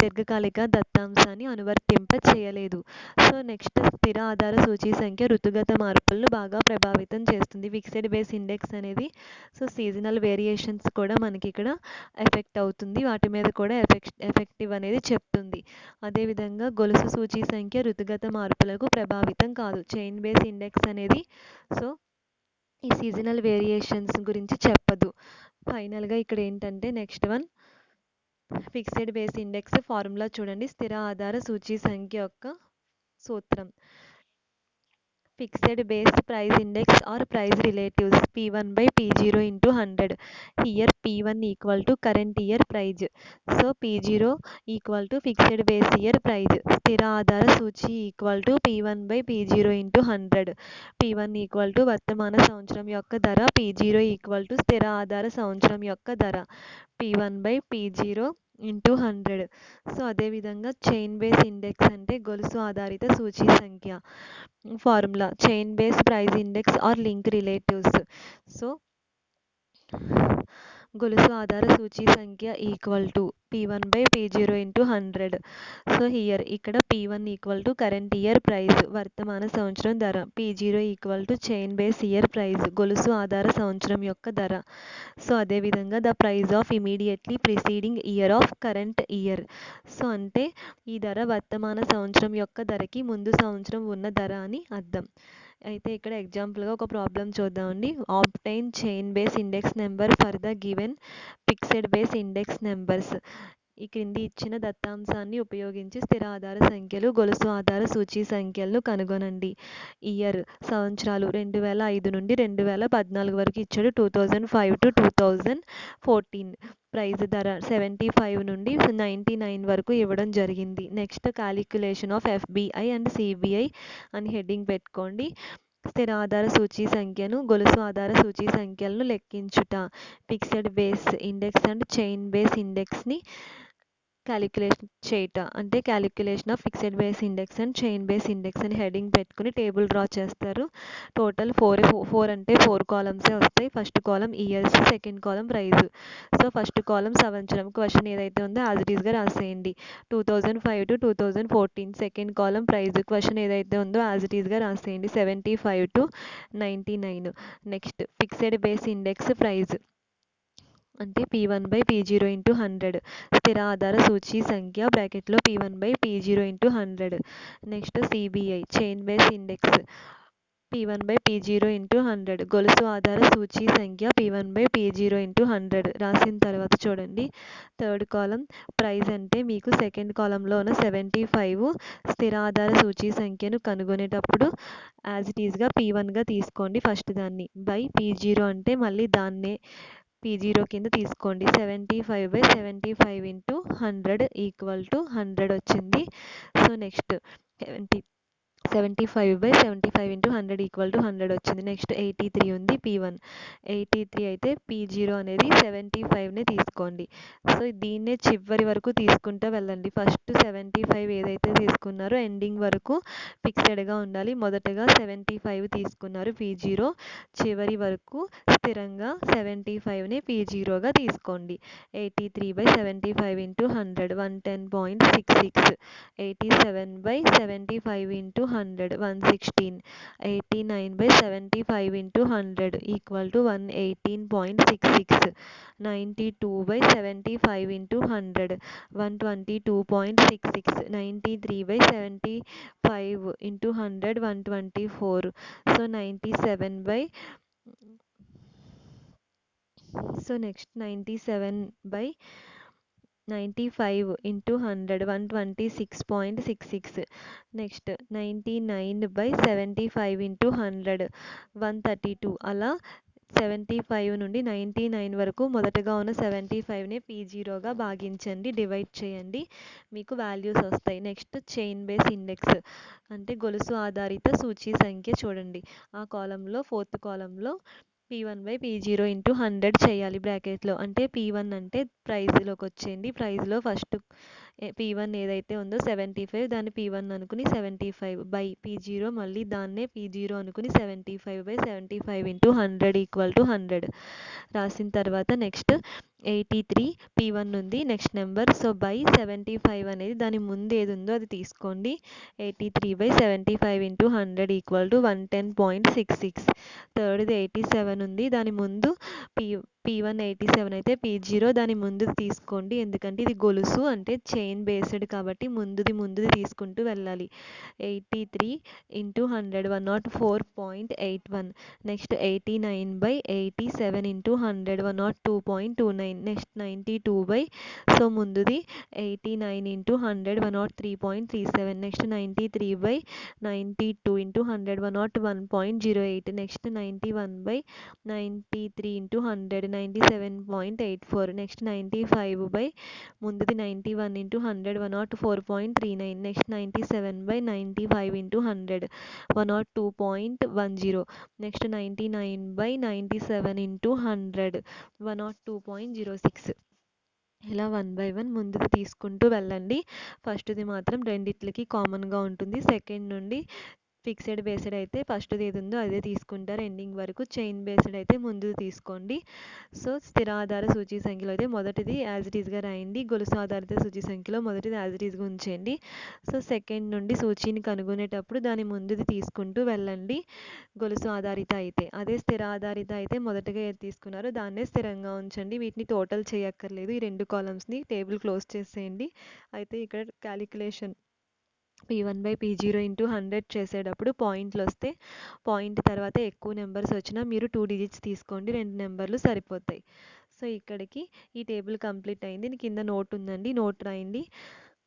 దీర్ఘకాలిక దత్తాంశాన్ని అనువర్తింప చేయలేదు. సో నెక్స్ట్ స్థిర ఆధార సూచీ సంఖ్య ఋతుగత మార్పులను బాగా ప్రభావితం చేస్తుంది. ఫిక్స్డ్ బేస్ ఇండెక్స్ అనేది సో సీజనల్ వేరియేషన్స్ కూడా మనకి ఇక్కడ ఎఫెక్ట్ అవుతుంది, వాటి మీద కూడా ఎఫెక్టివ్ అనేది చెప్తుంది. అదేవిధంగా గొలుసు సూచీ సంఖ్య ఋతుగత మార్పులకు ప్రభావితం కాదు. చైన్ బేస్ ఇండెక్స్ అనేది సో ఈ సీజనల్ వేరియేషన్స్ గురించి చెప్పదు. ఫైనల్గా ఇక్కడ ఏంటంటే next one fixed base index formula చూడండి. స్థిర ఆధార సూచీ సంఖ్య యొక్క సూత్రం fixed base price index or price relatives P1 by P0 into 100. Here P1 equal to current year price. So P0 equal to fixed base year price. స్థిర ఆధార సూచి equal to P1 by P0 into 100. P1 equal to వర్తమాన సంవత్సరం యొక్క ధర, P0 equal to స్థిర ఆధార సంవత్సరం యొక్క ధర. P1 by P0 into 100. So అదేవిధంగా చైన్ బేస్ ఇండెక్స్ అంటే గొలుసు ఆధారిత సూచీ సంఖ్య formula chain base price index or link relatives. So గొలుసు ఆధార సూచీ సంఖ్య equal to P1 by P0 into 100. So here ఇక్కడ P1 equal to current year price వర్తమాన సంవత్సరం ధర, P0 equal to chain base year price గొలుసు ఆధార సంవత్సరం యొక్క ధర. సో అదేవిధంగా the price of immediately preceding year of current year. So అంటే ఈ ధర వర్తమాన సంవత్సరం యొక్క ధరకి ముందు సంవత్సరం ఉన్న ధర అని అర్థం. అయితే ఇక్కడ ఎగ్జాంపుల్గా ఒక ప్రాబ్లం చూద్దామండి. Obtain chain base index number for the given fixed base index numbers. ఈ క్రింది ఇచ్చిన దత్తాంశాన్ని ఉపయోగించి స్థిర ఆధార సంఖ్యలు, గొలుసు ఆధార సూచీ సంఖ్యలను కనుగొనండి. ఇయర్ సంవత్సరాలు 2005 నుండి 2014 వరకు ఇచ్చాడు. 2005 to 2014. ప్రైస్ ధర 75 నుండి 99 వరకు ఇవ్వడం జరిగింది. Next calculation of FBI and CBI అని హెడ్డింగ్ పెట్టుకోండి. స్థిర ఆధార సూచీ సంఖ్యను, గొలుసు ఆధార సూచీ సంఖ్యలను లెక్కించుట. Fixed base index and chain base ఇండెక్స్ని క్యాలిక్యులేషన్ చేయట. అంటే calculation of fixed base index and chain base index అని హెడ్డింగ్ పెట్టుకుని టేబుల్ డ్రా చేస్తారు. టోటల్ ఫోర్ అంటే 4 కాలమ్సే వస్తాయి. First column years, second column price. So first column సంవత్సరం, క్వశ్చన్ ఏదైతే ఉందో యాజ్ ఇట్ ఈస్గా రాసేయండి. 2005 to 2014. Second column price, question ఏదైతే ఉందో యాజ్ ఇట్ ఈస్గా రాసేయండి. 75 to 99. Next fixed base index price అంటే P1/P0 ఇంటూ 100. స్థిర ఆధార సూచీ సంఖ్య బ్రాకెట్లో P1/P0 into 100. Next CBI chain base index P1/P0 into 100. గొలుసు ఆధార సూచీ సంఖ్య P1/P0 ఇంటూ 100 రాసిన తర్వాత చూడండి థర్డ్ కాలం ప్రైస్ అంటే మీకు సెకండ్ కాలంలో ఉన్న 75 స్థిర ఆధార సూచీ సంఖ్యను కనుగొనేటప్పుడు యాజ్ ఇట్ ఈస్గా P1గా తీసుకోండి ఫస్ట్ దాన్ని. బై P0 అంటే మళ్ళీ దాన్నే P0 కింద తీసుకోండి. 75/75 ఇంటూ 100 ఈక్వల్ టు 100 వచ్చింది. So next 75/75 into 100 equal to 100 వచ్చింది. నెక్స్ట్ 83 ఉంది P1. 83 అయితే P0 అనేది 75నే తీసుకోండి. సో దీన్నే చివరి వరకు తీసుకుంటూ వెళ్ళండి. ఫస్ట్ 75 ఏదైతే తీసుకున్నారో ఎండింగ్ వరకు ఫిక్స్డ్గా ఉండాలి. మొదటగా 75 తీసుకున్నారు P0, చివరి వరకు స్థిరంగా 75ని P0గా తీసుకోండి. 83/75 into 100 110.66. 87/75 into 100 116. 89/75 into 100 equal to 118.66. 92/75 into 100 122.66. 93/75 into 100 124. So 97/95 into 100 126.66. Next 99/75 into 100 132. అలా 75 నుండి 99 వరకు మొదటగా ఉన్న 75ని P0గా భాగించండి, డివైడ్ చేయండి, మీకు వాల్యూస్ వస్తాయి. నెక్స్ట్ చైన్ బేస్ ఇండెక్స్ అంటే గొలుసు ఆధారిత సూచీ సంఖ్య చూడండి. ఆ కాలంలో ఫోర్త్ కాలంలో P1/P0 ఇంటూ 100 చేయాలి బ్రాకెట్లో. అంటే P1 అంటే ప్రైజ్లోకి వచ్చేయండి. ప్రైజ్లో ఫస్ట్ P1 ఏదైతే ఉందో 75 దాన్ని P1 అనుకుని 75 బై P0 మళ్ళీ దాన్నే P0 అనుకుని 75/75 ఇంటూ 100 ఈక్వల్ టు 100 రాసిన తర్వాత నెక్స్ట్ 83 P1 ఉంది నెక్స్ట్ నెంబర్. సో బై 75 అనేది దాని ముందు ఏది ఉందో అది తీసుకోండి. 83/75 ఇంటూ 100 ఈక్వల్ టు 110.66. థర్డ్ది 87 ఉంది, దాని ముందు P1 87 అయితే P0 దాని ముందు తీసుకోండి. ఎందుకంటే ఇది గొలుసు అంటే చైన్ బేస్డ్ కాబట్టి ముందుది తీసుకుంటూ వెళ్ళాలి. 83 into 100 104.81. Next 89/87 into 100 102.29. Next 92 so ముందుది 89 into 100 103.37. Next 93/92 into 100 101.08. Next 91/93 into 100 97.84. Next 95 ముందుది 91 into 100 104.39. Next 97/95 into 100 102.10. Next 99/97 into 100 102.06. ఇలా 1 by 1 ముందుకు తీసుకుంటూ వెళ్ళండి. ఫస్ట్ది మాత్రం రెండిట్లకి కామన్గా ఉంటుంది. సెకండ్ నుండి ఫిక్స్డ్ బేస్డ్ అయితే ఫస్ట్ది ఏది ఉందో అదే తీసుకుంటారు ఎండింగ్ వరకు. చైన్ బేస్డ్ అయితే ముందుది తీసుకోండి. సో స్థిర ఆధార సూచీ సంఖ్యలో అయితే మొదటిది యాజ్ ఇట్ ఈస్గా రాయండి. గొలుసు ఆధారిత సూచీ సంఖ్యలో మొదటిది యాజ్ ఇట్ ఈస్గా ఉంచండి. సో సెకండ్ నుండి సూచీని కనుగొనేటప్పుడు దాని ముందుది తీసుకుంటూ వెళ్ళండి గొలుసు ఆధారిత అయితే. అదే స్థిర ఆధారిత అయితే మొదటగా ఏది తీసుకున్నారో దాన్నే స్థిరంగా ఉంచండి. వీటిని టోటల్ చేయక్కర్లేదు. ఈ రెండు కాలమ్స్ని టేబుల్ క్లోజ్ చేసేయండి. అయితే ఇక్కడ క్యాలిక్యులేషన్ P1/P0 ఇంటూ 100 చేసేటప్పుడు పాయింట్లు వస్తే పాయింట్ తర్వాత ఎక్కువ నెంబర్స్ వచ్చినా మీరు 2 డిజిట్స్ తీసుకోండి, 2 నెంబర్లు సరిపోతాయి. సో ఇక్కడికి ఈ టేబుల్ కంప్లీట్ అయింది. కింద నోట్ ఉందండి, నోట్ రాయండి.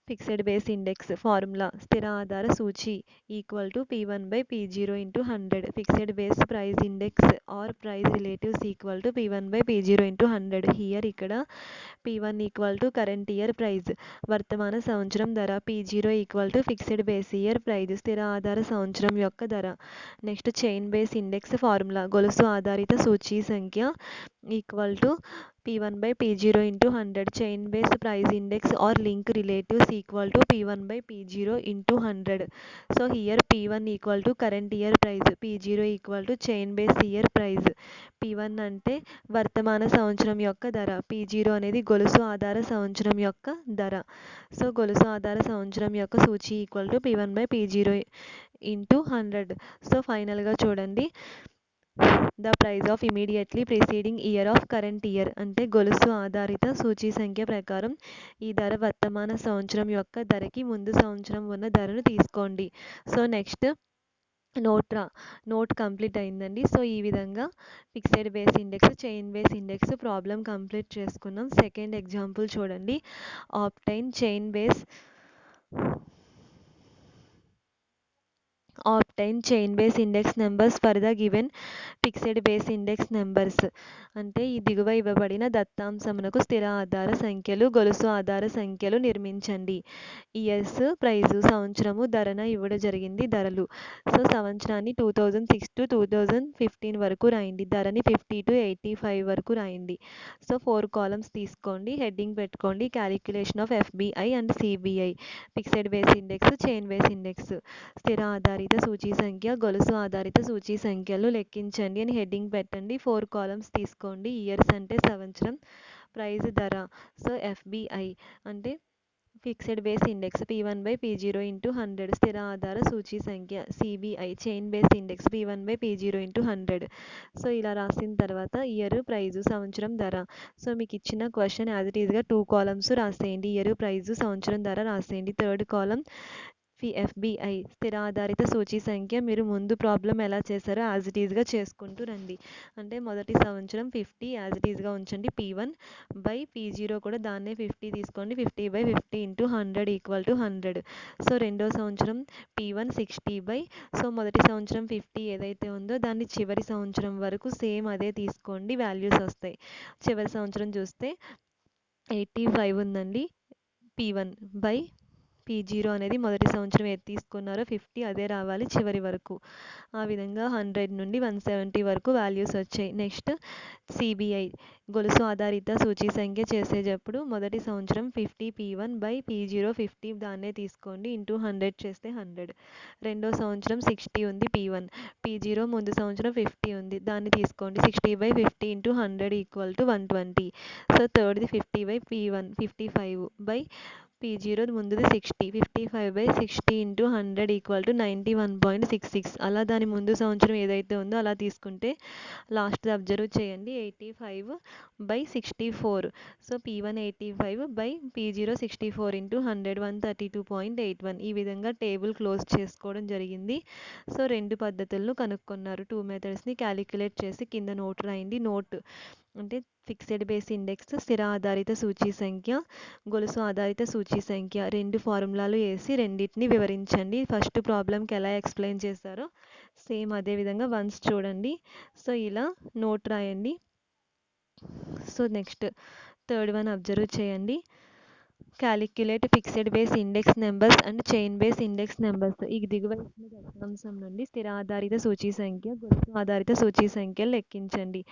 ఫిక్స్డ్ బేస్ ఇండెక్స్ ఫార్ములా స్థిర ఆధార సూచి equal to P1/P0 into 100. Fixed base price index or price relatives equal to P1/P0 into 100. Here ఇక్కడ P1 equal to current year price, వర్తమాన సంవత్సరం ధర. P0 equal to fixed base year price, స్థిర ఆధార సంవత్సరం యొక్క ధర. Next chain base index formula గొలుసు ఆధారిత సూచీ సంఖ్య equal to P1/P0 into 100. Chain base price index or link relatives equal to P1/P0 into 100. So here P1 equal to current year price, P0 equal to chain base year price. P1 అంటే వర్తమాన సంవత్సరం యొక్క ధర, P0 అనేది గొలుసు ఆధార సంవత్సరం యొక్క ధర. సో గొలుసు ఆధార సంవత్సరం యొక్క సూచి equal to P1/P0 into 100. So ఫైనల్గా చూడండి, the price of immediately preceding year of current year అంటే గొలుసు ఆధారిత సూచీ సంఖ్య ప్రకారం ఈ ధర వర్తమాన సంవత్సరం యొక్క ధరకి ముందు సంవత్సరం ఉన్న ధరను తీసుకోండి. సో నెక్స్ట్ నోట్ కంప్లీట్ అయిందండి. సో ఈ విధంగా fixed base index, chain base index problem complete చేసుకున్నాం. సెకండ్ ఎగ్జాంపుల్ చూడండి. Obtain chain base index numbers for the given fixed base index numbers అంటే ఈ దిగువ ఇవ్వబడిన దత్తాంశమునకు స్థిర ఆధార సంఖ్యలు, గొలుసు ఆధార సంఖ్యలు నిర్మించండి. ఇయర్స్ ప్రైజు సంవత్సరము, ధరన ఇవ్వడం జరిగింది ధరలు. సో సంవత్సరాన్ని 2006 to 2015 వరకు రాయండి, ధరని 50 to 85 వరకు రాయండి. సో 4 కాలమ్స్ తీసుకోండి, హెడ్డింగ్ పెట్టుకోండి calculation of FBI and CBI. Fixed base index, chain base index, స్థిర ఆధారిత సూచీ సంఖ్య, గొలుసు ఆధారిత సూచీ సంఖ్యలు లెక్కించండి అని హెడ్డింగ్ పెట్టండి. 4 కాలమ్స్ తీసుకోండి. ఇయర్స్ అంటే సంవత్సరం, ప్రైస్ ధర. సో FBI అంటే fixed base index P1/P0 into 100, స్థిర ఆధార సూచీ సంఖ్య. CBI chain base index P1/P0 into 100. So ఇలా రాసిన తర్వాత ఇయర్, ప్రైజు, సంవత్సరం, ధర. సో మీకు ఇచ్చిన క్వశ్చన్ యాజ్ ఇట్ ఈస్గా 2 కాలమ్స్ రాసేయండి. ఇయర్, ప్రైజు, సంవత్సరం, ధర రాసేయండి. థర్డ్ కాలం FBI స్థిర ఆధారిత సూచీ సంఖ్య. మీరు ముందు ప్రాబ్లం ఎలా చేశారో యాజ్ ఇట్ ఈస్గా చేసుకుంటూ రండి. అంటే మొదటి సంవత్సరం 50 యాజ్ ఇట్ ఈస్గా ఉంచండి. P1/P0 కూడా దాన్నే 50 తీసుకోండి. 50/50 ఇంటూ 100 ఈక్వల్ టు 100. సో రెండో సంవత్సరం P1 60 సో మొదటి సంవత్సరం 50 ఏదైతే ఉందో దాన్ని చివరి సంవత్సరం వరకు సేమ్ అదే తీసుకోండి, వాల్యూస్ వస్తాయి. చివరి సంవత్సరం చూస్తే 85 ఉందండి. P1/P0 అనేది మొదటి సంవత్సరం ఏది తీసుకున్నారో 50 అదే రావాలి చివరి వరకు. ఆ విధంగా 100 నుండి 170 వరకు వాల్యూస్ వచ్చాయి. నెక్స్ట్ CBI గొలుసు ఆధారిత సూచీ సంఖ్య చేసేటప్పుడు మొదటి సంవత్సరం 50 P1/P0 50 దాన్నే తీసుకోండి, ఇంటూ 100 చేస్తే 100. రెండో సంవత్సరం 60 ఉంది P0 ముందు సంవత్సరం 50 ఉంది, దాన్ని తీసుకోండి. 60/50 ఇంటూ 100 ఈక్వల్ టు 120. సో థర్డ్ది 50/P1 55/P0 ముందుది 60, 55/60 ఇంటూ 100 ఈక్వల్ టు 91.66. అలా దాని ముందు సంవత్సరం ఏదైతే ఉందో అలా తీసుకుంటే లాస్ట్ అబ్జర్వ్ చేయండి 85/64. So P1 85/P0 64 into 100 132.81. ఈ విధంగా టేబుల్ క్లోజ్ చేసుకోవడం జరిగింది. సో రెండు పద్ధతులను కనుక్కున్నారు. 2 మెథడ్స్ని క్యాలిక్యులేట్ చేసి కింద నోట్ రాయండి. నోట్ అంటే ఫిక్స్డ్ బేస్ ఇండెక్స్, స్థిర ఆధారిత సూచీ సంఖ్య, గొలుసు ఆధారిత సూచీ సంఖ్య రెండు ఫార్ములాలు వేసి రెండింటిని వివరించండి. ఫస్ట్ ప్రాబ్లంకి ఎలా ఎక్స్ప్లెయిన్ చేశారో సేమ్ అదే విధంగా వన్స్ చూడండి. సో ఇలా నోట్ రాయండి. So next third one observe చేయండి. Calculate fixed base index numbers and chain base index numbers. ఈ దిగువ ఇచ్చిన దత్తాంశం నుండి స్థిర ఆధారిత సూచీ సంఖ్య, గొలుసు ఆధారిత సూచీ సంఖ్యలు లెక్కించండి.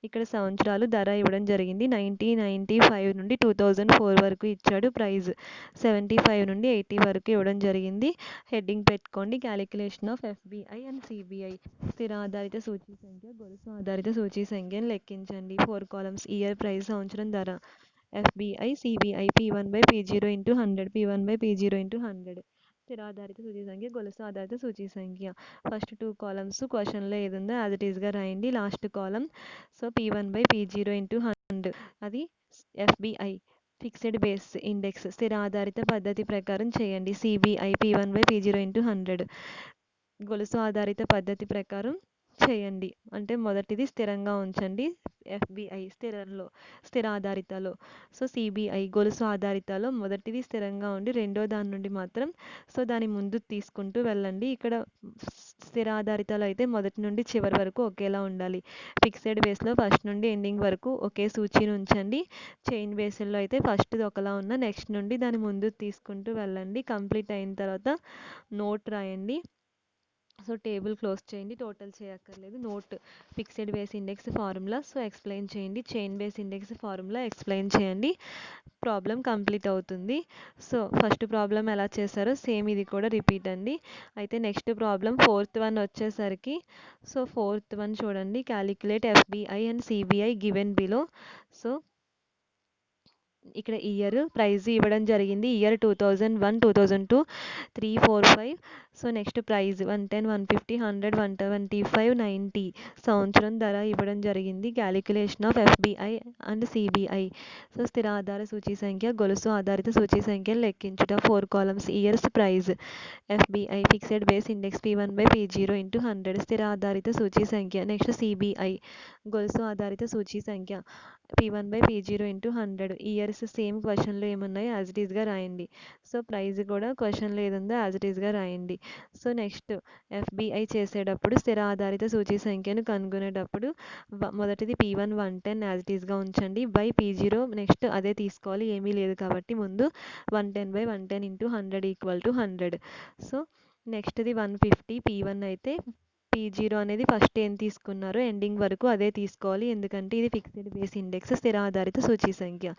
ఇక్కడ సంవత్సరాలు, ధర ఇవ్వడం జరిగింది. 1995 నుండి 2004 వరకు ఇచ్చాడు. ప్రైస్ 75 నుండి 80 వరకు ఇవ్వడం జరిగింది. హెడ్డింగ్ పెట్టుకోండి calculation of FBI and CBI. స్థిర ఆధారిత సూచీ సంఖ్య, గొలుసు ఆధారిత సూచీ సంఖ్యను లెక్కించండి. 4 కాలమ్స్ ఇయర్, ప్రైస్, సంవత్సరం, ధర. FBI, CBI P1/P0 into 100, P1/P0 into 100. స్థిర ఆధారిత సూచీ సంఖ్య, గొలుసు ఆధారిత సూచీ సంఖ్య. ఫస్ట్ 2 కాలమ్స్ క్వశ్చన్లో ఏది ఉందో యాజ్ ఇట్ ఈస్గా రాయండి. లాస్ట్ కాలం సో P1/P0 ఇంటూ 100 అది FBI. ఫిక్స్డ్ బేస్ ఇండెక్స్ స్థిర ఆధారిత పద్ధతి ప్రకారం చేయండి. సిబిఐ P1/P0 × 100 గొలుసు ఆధారిత పద్ధతి ప్రకారం చేయండి. అంటే మొదటిది స్థిరంగా ఉంచండి, ఎఫ్బిఐ స్థిర ఆధారితలో. సో సిబిఐ గొలుసు ఆధారితలో మొదటిది స్థిరంగా ఉండి రెండో దాని నుండి మాత్రం దాని ముందు తీసుకుంటూ వెళ్ళండి. ఇక్కడ స్థిర ఆధారితలో అయితే మొదటి నుండి చివరి వరకు ఒకేలా ఉండాలి. ఫిక్స్డ్ బేస్లో ఫస్ట్ నుండి ఎండింగ్ వరకు ఒకే సూచీని ఉంచండి. చైన్ బేస్లో అయితే ఫస్ట్ది ఒకలా ఉన్న నెక్స్ట్ నుండి దాని ముందు తీసుకుంటూ వెళ్ళండి. కంప్లీట్ అయిన తర్వాత నోట్ రాయండి. టేబుల్ క్లోజ్ చేయండి, టోటల్ చేయక్కర్లేదు. Note fixed base index formula explain చేయండి, chain base index formula explain చేయండి. ప్రాబ్లం కంప్లీట్ అవుతుంది. ఫస్ట్ ప్రాబ్లం ఎలా చేశారో సేమ్ ఇది కూడా రిపీట్ అండి. అయితే నెక్స్ట్ ప్రాబ్లం ఫోర్త్ వన్ వచ్చేసరికి ఫోర్త్ వన్ చూడండి. Calculate FBI and CBI given below. ఇక్కడ ఇయర్ ప్రైజ్ ఇవ్వడం జరిగింది. ఇయర్ 2001, 2002, 3, 4, 5. Next price 110, 150, 100, 125, 90. సంవత్సరం ధర ఇవ్వడం జరిగింది. Calculation of FBI and CBI. స్థిర ఆధార సూచీ సంఖ్య, గొలుసు ఆధారిత సూచీ సంఖ్యను లెక్కించుట. 4 columns. Years, price. FBI fixed base index P1/P0 × 100 స్థిర ఆధారిత సూచీ సంఖ్య. నెక్స్ట్ సిబిఐ గొలుసు ఆధారిత సూచీ సంఖ్య P1/P0 × 100. ఇయర్స్ సేమ్ క్వశ్చన్లో ఏమున్నాయో యాజ్ ఇట్ ఈస్గా రాయండి. ప్రైజ్ కూడా క్వశ్చన్లో ఏదుందో యాజ్ ఇట్ ఈస్గా రాయండి. నెక్స్ట్ ఎఫ్బిఐ చేసేటప్పుడు స్థిర ఆధారిత సూచీ సంఖ్యను కనుగొనేటప్పుడు మొదటిది P1 110 యాజ్ ఇట్ ఈస్గా ఉంచండి. బై P0 నెక్స్ట్ అదే తీసుకోవాలి, ఏమీ లేదు కాబట్టి ముందు 110/110 × 100 = 100. నెక్స్ట్ది 150 P1 అయితే P0 అనేది ఫస్ట్ ఏం తీసుకున్నారో ఎండింగ్ వరకు అదే తీసుకోవాలి, ఎందుకంటే ఇది ఫిక్స్డ్ బేస్ ఇండెక్స్ స్థిర ఆధారిత సూచీ సంఖ్య.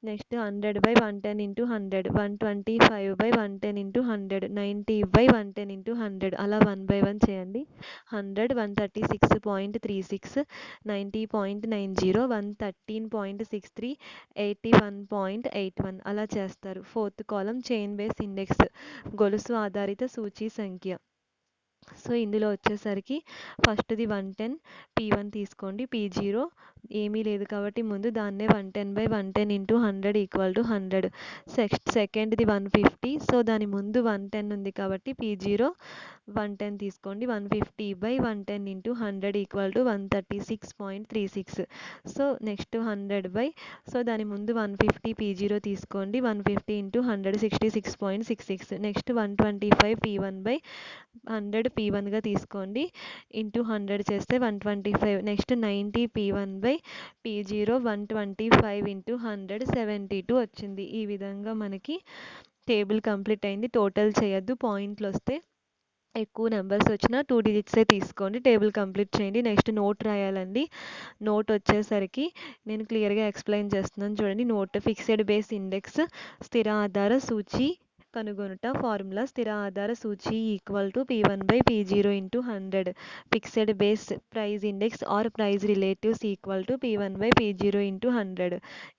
నెక్స్ట్ 100/110 × 100, 125/110 × 100, 90/110 × 100 అలా 1 by 1 చేయండి. 100 136.36, 90.90, 113.63, 81.81 అలా చేస్తారు. ఫోర్త్ కాలం చైన్ బేస్ ఇండెక్స్ గొలుసు ఆధారిత సూచీ సంఖ్య. ఇందులో వచ్చేసరికి ఫస్ట్ది 110 P1 తీసుకోండి. P0 ఏమీ లేదు కాబట్టి ముందు దాన్నే 110/110 × 100 = 100. సెకండ్ది 150, దాని ముందు 110 ఉంది కాబట్టి P0 110 తీసుకోండి. 150/110 × 100 = 136.36. నెక్స్ట్ 100 దాని ముందు 150 P0 తీసుకోండి. 150 × 100 66.66. నెక్స్ట్ 125 P1/100 P1గా తీసుకోండి. ఇంటూ 100 చేస్తే 125. నెక్స్ట్ 90 P1/P0 125 × 100 72 వచ్చింది. ఈ విధంగా మనకి టేబుల్ కంప్లీట్ అయింది. టోటల్ చేయొద్దు, పాయింట్లు వస్తే ఎక్కువ నెంబర్స్ వచ్చినా 2 డిజిట్సే తీసుకోండి. టేబుల్ కంప్లీట్ చేయండి. నెక్స్ట్ నోట్ రాయాలండి. నోట్ వచ్చేసరికి నేను క్లియర్గా ఎక్స్ప్లెయిన్ చేస్తున్నాను చూడండి. నోట్ ఫిక్స్డ్ బేస్ ఇండెక్స్ స్థిర ఆధార సూచీ కనుగొనుట. ఫార్ములా స్థిర ఆధార సూచీ = P1/P0 × 100. Fixed base price index or price relatives = P1/P0 × 100.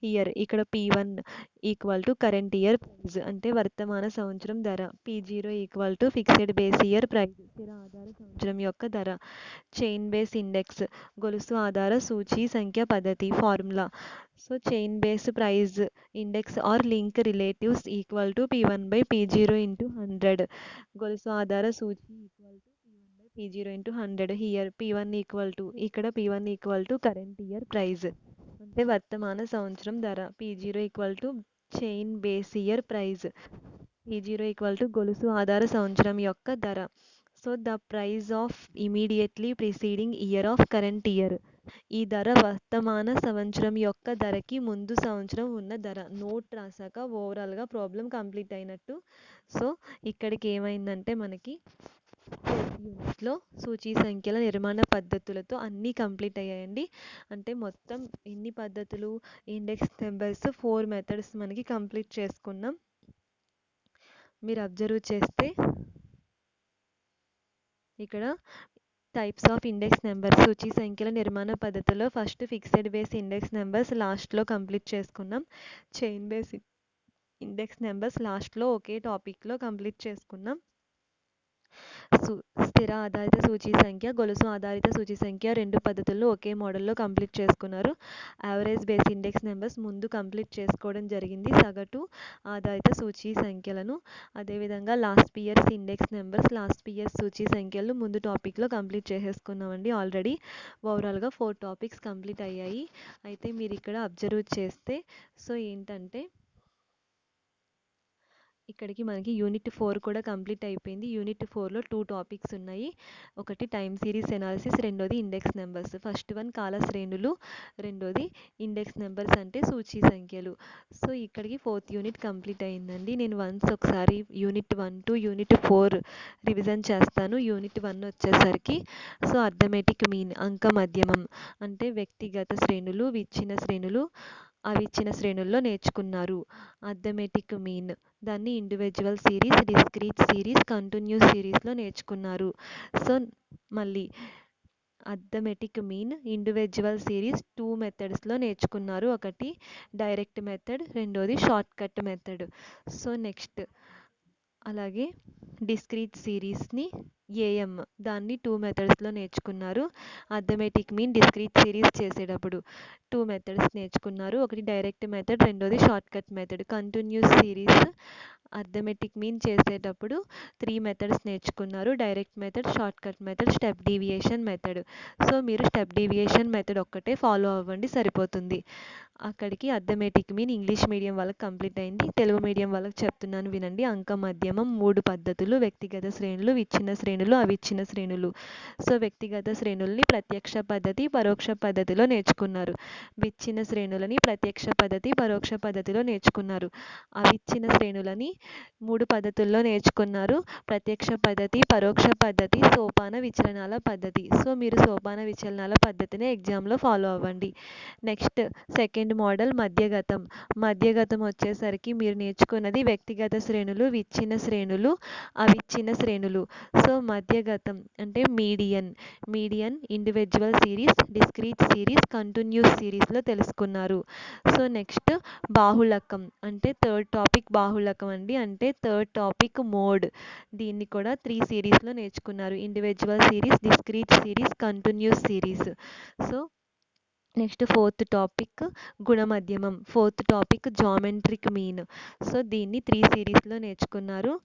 Year ఇక్కడ P1 = కరెంట్ ఇయర్ ప్రైస్ అంటే వర్తమాన సంవత్సరం ధర. P0 = fixed base year price స్థిర ఆధార సంవత్సరం యొక్క ధర. చైన్ బేస్ ఇండెక్స్ గొలుసు ఆధార సూచీ సంఖ్య పద్ధతి. Formula chain base price index or link relatives = P1/P0 × 100. గొలుసు ఆధార సూచీ P1/P0 × 100. హియర్ P1 ఇక్కడ P1 = కరెంట్ ఇయర్ ప్రైస్ అంటే వర్తమాన సంవత్సరం ధర. P0 = chain base year price. P0 = గొలుసు ఆధార సంవత్సరం యొక్క ధర. The price of immediately preceding year of current year. ఈ ధర వర్తమాన సంవత్సరం యొక్క ధరకి ముందు సంవత్సరం ఉన్న ధర. నోట్ రాసాక ఓవరాల్గా ప్రాబ్లం కంప్లీట్ అయినట్టు. ఇక్కడికి ఏమైందంటే మనకి యూనిట్లో సూచీ సంఖ్యల నిర్మాణ పద్ధతులతో అన్నీ కంప్లీట్ అయ్యాయండి. అంటే మొత్తం ఎన్ని పద్ధతులు, ఇండెక్స్ నెంబర్స్ 4 మెథడ్స్ మనకి కంప్లీట్ చేసుకున్నాం. మీరు అబ్జర్వ్ చేస్తే ఇక్కడ టైప్స్ ఆఫ్ ఇండెక్స్ నెంబర్స్ సూచీ సంఖ్యల నిర్మాణ పద్ధతిలో first fixed base index numbers లాస్ట్లో కంప్లీట్ చేసుకున్నాం. చైన్ బేస్ ఇండెక్స్ నెంబర్స్ లాస్ట్లో ఒకే టాపిక్లో కంప్లీట్ చేసుకున్నాం. స్థిర స్థిర ఆధారిత సూచీ సంఖ్య, గొలుసు ఆధారిత సూచీ సంఖ్య 2 పద్ధతుల్లో ఒకే మోడల్లో కంప్లీట్ చేసుకున్నారు. యావరేజ్ బేస్ ఇండెక్స్ నెంబర్స్ ముందు కంప్లీట్ చేసుకోవడం జరిగింది సగటు ఆధారిత సూచీ సంఖ్యలను. అదేవిధంగా last years index numbers, last years సూచీ సంఖ్యలు ముందు టాపిక్లో కంప్లీట్ చేసేసుకున్నామండి. ఆల్రెడీ ఓవరాల్గా 4 టాపిక్స్ కంప్లీట్ అయ్యాయి. అయితే మీరు ఇక్కడ అబ్జర్వ్ చేస్తే ఏంటంటే ఇక్కడికి మనకి యూనిట్ 4 కూడా కంప్లీట్ అయిపోయింది. యూనిట్ 4లో 2 టాపిక్స్ ఉన్నాయి. ఒకటి టైమ్ సిరీస్ ఎనాలిసిస్, రెండోది ఇండెక్స్ నెంబర్స్. ఫస్ట్ వన్ కాల శ్రేణులు, రెండోది ఇండెక్స్ నెంబర్స్ అంటే సూచీ సంఖ్యలు. ఇక్కడికి 4th యూనిట్ కంప్లీట్ అయిందండి. నేను వన్స్ ఒకసారి యూనిట్ 1 టు యూనిట్ 4 రివిజన్ చేస్తాను. యూనిట్ 1 వచ్చేసరికి అర్థమెటిక్ మీన్ అంక మధ్యమం అంటే వ్యక్తిగత శ్రేణులు, విచ్ఛిన్న శ్రేణులు, అవిచ్ఛిన్న శ్రేణుల్లో నేర్చుకున్నారు. అర్థమెటిక్ మీన్ దాన్ని individual series, discrete series, continuous సిరీస్లో నేర్చుకున్నారు. మళ్ళీ అర్థమెటిక్ మీన్ ఇండివిజువల్ సిరీస్ 2 మెథడ్స్లో నేర్చుకున్నారు. ఒకటి డైరెక్ట్ మెథడ్, రెండోది షార్ట్ కట్ మెథడ్. నెక్స్ట్ అలాగే డిస్క్రీట్ సిరీస్ని ఏఎం దాన్ని 2 మెథడ్స్లో నేర్చుకున్నారు. అర్థమెటిక్ మీన్ డిస్క్రీట్ సిరీస్ చేసేటప్పుడు 2 మెథడ్స్ నేర్చుకున్నారు. ఒకటి డైరెక్ట్ మెథడ్, రెండోది short cut method. Continuous series arithmetic mean చేసేటప్పుడు 3 మెథడ్స్ నేర్చుకున్నారు. Direct method, short cut method, step deviation method. మీరు స్టెప్ డీవియేషన్ మెథడ్ ఒక్కటే ఫాలో అవ్వండి సరిపోతుంది. అక్కడికి అర్థమెటిక్ మీన్ ఇంగ్లీష్ మీడియం వాళ్ళకి కంప్లీట్ అయింది. తెలుగు మీడియం వాళ్ళకి చెప్తున్నాను వినండి. అంక మధ్యమం 3 పద్ధతులు: వ్యక్తిగత శ్రేణులు, విచ్ఛిన్న శ్రేణులు, అవిచ్ఛిన్న శ్రేణులు. వ్యక్తిగత శ్రేణుల్ని ప్రత్యక్ష పద్ధతి, పరోక్ష పద్ధతిలో నేర్చుకున్నారు. విచ్ఛిన్న శ్రేణులని ప్రత్యక్ష పద్ధతి, పరోక్ష పద్ధతిలో నేర్చుకున్నారు. అవిచ్ఛిన్న శ్రేణులని 3 పద్ధతుల్లో నేర్చుకున్నారు: ప్రత్యక్ష పద్ధతి, పరోక్ష పద్ధతి, సోపాన విచలనాల పద్ధతి. మీరు సోపాన విచలనాల పద్ధతిని ఎగ్జామ్లో ఫాలో అవ్వండి. నెక్స్ట్ సెకండ్ మోడల్ మధ్యగతం. మధ్యగతం వచ్చేసరికి మీరు నేర్చుకున్నది వ్యక్తిగత శ్రేణులు, విచ్ఛిన్న శ్రేణులు, అవిచ్ఛిన్న శ్రేణులు. మధ్యగతం అంటే median individual series, discrete series, continuous సిరీస్లో తెలుసుకున్నారు. నెక్స్ట్ బాహుళకం అంటే థర్డ్ టాపిక్ బాహుళకం అండి. అంటే థర్డ్ టాపిక్ మోడ్. దీన్ని కూడా 3 సిరీస్లో నేర్చుకున్నారు: individual series, discrete series, continuous series. Next 4th topic గుణమధ్యమం. 4th topic geometric mean. దీన్ని 3 సిరీస్లో నేర్చుకున్నారు: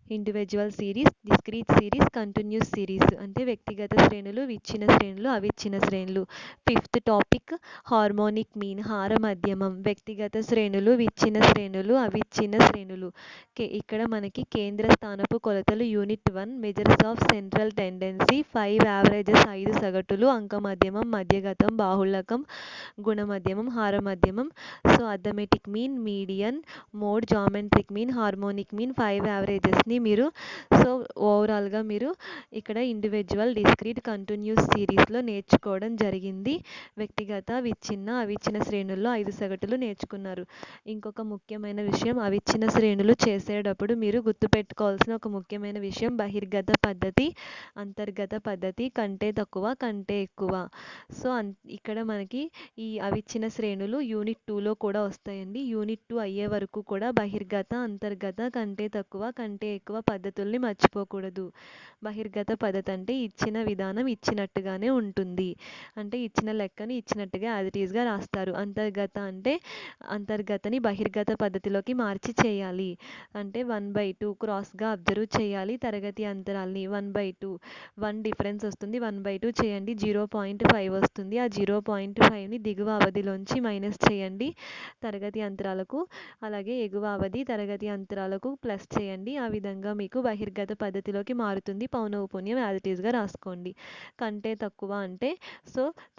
individual series, discrete series, continuous series. అంటే వ్యక్తిగత శ్రేణులు, విచ్ఛిన్న శ్రేణులు, అవిచ్ఛిన్న శ్రేణులు. 5th topic harmonic mean హారమధ్యమం. వ్యక్తిగత శ్రేణులు, విచ్ఛిన్న శ్రేణులు, అవిచ్ఛిన్న శ్రేణులు. ఇక్కడ మనకి కేంద్ర స్థానపు కొలతలు unit 1 measures of central tendency, 5 averages 5 సగటులు, అంక మధ్యమం, మధ్యగతం, బాహుళకం, గుణమధ్యమం, హారమధ్యమం. Arithmetic mean, median, mode, geometric mean, harmonic mean, 5 యావరేజెస్ని మీరు ఓవరాల్గా మీరు ఇక్కడ ఇండివిజువల్, డిస్క్రీట్, కంటిన్యూస్ సిరీస్లో నేర్చుకోవడం జరిగింది. వ్యక్తిగత, విచ్ఛిన్న, అవిచ్ఛిన్న శ్రేణుల్లో 5 సగటులు నేర్చుకున్నారు. ఇంకొక ముఖ్యమైన విషయం, అవిచ్ఛిన్న శ్రేణులు చేసేటప్పుడు మీరు గుర్తుపెట్టుకోవాల్సిన ఒక ముఖ్యమైన విషయం బహిర్గత పద్ధతి, అంతర్గత పద్ధతి, కంటే తక్కువ, కంటే ఎక్కువ. ఇక్కడ మనకి ఈ అవిచ్ఛిన్న శ్రేణులు యూనిట్ 2లో కూడా వస్తాయండి. యూనిట్ 2 అయ్యే వరకు కూడా బహిర్గత, అంతర్గత, కంటే తక్కువ, కంటే ఎక్కువ పద్ధతుల్ని మర్చిపోకూడదు. బహిర్గత పద్ధతి అంటే ఇచ్చిన విధానం ఇచ్చినట్టుగానే ఉంటుంది. అంటే ఇచ్చిన లెక్కని ఇచ్చినట్టుగా యాజ్ ఇట్ ఈస్గా రాస్తారు. అంతర్గత అంటే అంతర్గతని బహిర్గత పద్ధతిలోకి మార్చి చేయాలి. అంటే 1/2 క్రాస్గా అబ్జర్వ్ చేయాలి. తరగతి అంతరాల్ని 1/2 1 డిఫరెన్స్ వస్తుంది. 1/2 చేయండి, 0.5 వస్తుంది. ఆ 0.5ని దిగువ అవధిలోంచి మైనస్ చేయండి తరగతి అంతరాలకు. అలాగే ఎగువ అవధి తరగతి అంతరాలకు ప్లస్ చేయండి. ఆ విధంగా మీకు బహిర్గత పద్ధతిలోకి మారుతుంది. పౌనఃపున్యం యాజ్ ఇట్ ఈస్గా రాసుకోండి. కంటే తక్కువ అంటే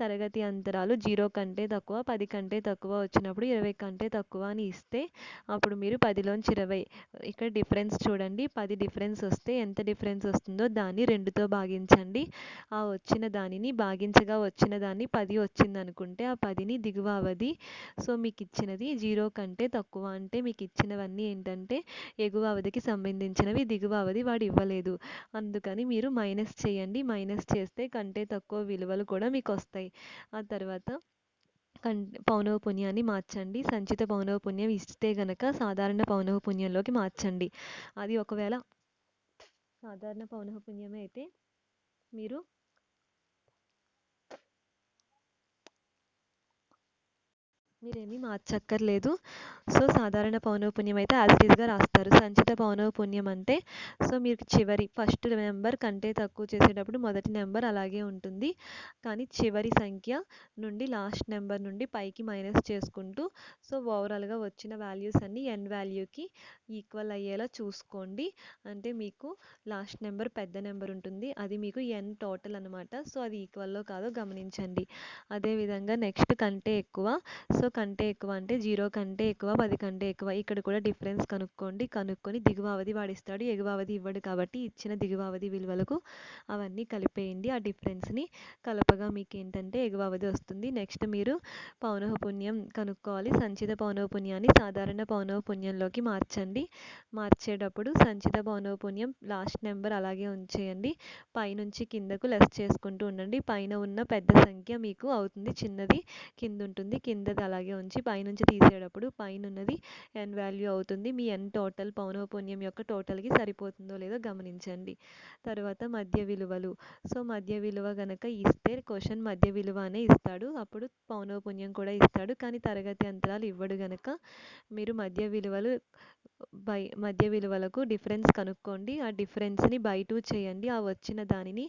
తరగతి అంతరాలు 0 కంటే తక్కువ, 10 కంటే తక్కువ వచ్చినప్పుడు 20 కంటే తక్కువ అని ఇస్తే అప్పుడు మీరు 10లోంచి 20 ఇక్కడ డిఫరెన్స్ చూడండి. 10 డిఫరెన్స్ వస్తే ఎంత డిఫరెన్స్ వస్తుందో దాన్ని 2తో భాగించండి. ఆ వచ్చిన దానిని భాగించగా వచ్చిన దాన్ని 10 వచ్చింది అనుకుంటే ఆ 10ని దిగువ అవధి. మీకు ఇచ్చినది 0 కంటే తక్కువ అంటే మీకు ఇచ్చినవన్నీ ఏంటంటే ఎగువ అవధికి సంబంధించినవి, దిగువ అవధి వాడు ఇవ్వలేదు. అందుకని మీరు మైనస్ చేయండి. మైనస్ చేస్తే కంటే తక్కువ విలువలు కూడా మీకు వస్తాయి. ఆ తర్వాత పౌనఃపున్యాన్ని మార్చండి. సంచిత పౌనఃపున్యం ఇస్తే గనక సాధారణ పౌనఃపున్యంలోకి మార్చండి. అది ఒకవేళ సాధారణ పౌనఃపున్యమే అయితే మీరు మీరేమీ మార్చక్కర్లేదు. సో, సాధారణ పౌనఃపున్యం అయితే యాజ్ ఇట్ ఈస్‌గా రాస్తారు. సంచిత పౌనఃపున్యం అంటే సో, మీరు చివరి ఫస్ట్ నెంబర్ కంటే తక్కువ చేసేటప్పుడు మొదటి నెంబర్ అలాగే ఉంటుంది. కానీ చివరి సంఖ్య నుండి లాస్ట్ నెంబర్ నుండి పైకి మైనస్ చేసుకుంటూ సో, ఓవరాల్‌గా వచ్చిన వాల్యూస్ అన్నీ ఎన్ వాల్యూకి ఈక్వల్ అయ్యేలా చూసుకోండి. అంటే మీకు లాస్ట్ నెంబర్ పెద్ద నెంబర్ ఉంటుంది. అది మీకు ఎన్ టోటల్ అనమాట. సో, అది ఈక్వల్లో కాదో గమనించండి. అదేవిధంగా నెక్స్ట్ కంటే ఎక్కువ సో, కంటే ఎక్కువ అంటే 0 కంటే ఎక్కువ, 10 కంటే ఎక్కువ. ఇక్కడ కూడా డిఫరెన్స్ కనుక్కోండి. కనుక్కొని దిగువ అవధి వాడిస్తాడు. ఎగువ అవధి ఇవ్వడు కాబట్టి ఇచ్చిన దిగువ అవధి విలువలకు అవన్నీ కలిపేయండి. ఆ డిఫరెన్స్‌ని కలపగా మీకేంటంటే ఎగువ అవధి వస్తుంది. నెక్స్ట్ మీరు పౌనఃపున్యం కనుక్కోవాలి. సంచిత పౌనఃపున్యాన్ని సాధారణ పౌనఃపున్యంలోకి మార్చండి. మార్చేటప్పుడు సంచిత పౌనఃపున్యం లాస్ట్ నెంబర్ అలాగే ఉంచేయండి. పైనుంచి కిందకు లెస్ చేసుకుంటూ ఉండండి. పైన ఉన్న పెద్ద సంఖ్య మీకు అవుతుంది. చిన్నది కింద ఉంటుంది. కిందది అలాగే ఉంచి పైనుంచి తీసేటప్పుడు పైనున్నది ఎన్ వాల్యూ అవుతుంది. మీ ఎన్ టోటల్ పౌనఃపున్యం యొక్క టోటల్‌కి సరిపోతుందో లేదో గమనించండి. తర్వాత మధ్య విలువలు. సో, మధ్య విలువ గనక ఇస్తే క్వెషన్ మధ్య విలువ అనే ఇస్తాడు. అప్పుడు పౌనఃపున్యం కూడా ఇస్తాడు. కానీ తరగతి అంతరాలు ఇవ్వడు గనక మీరు మధ్య విలువలకు డిఫరెన్స్ కనుక్కోండి. ఆ డిఫరెన్స్‌ని బై 2 చేయండి. ఆ వచ్చిన దానిని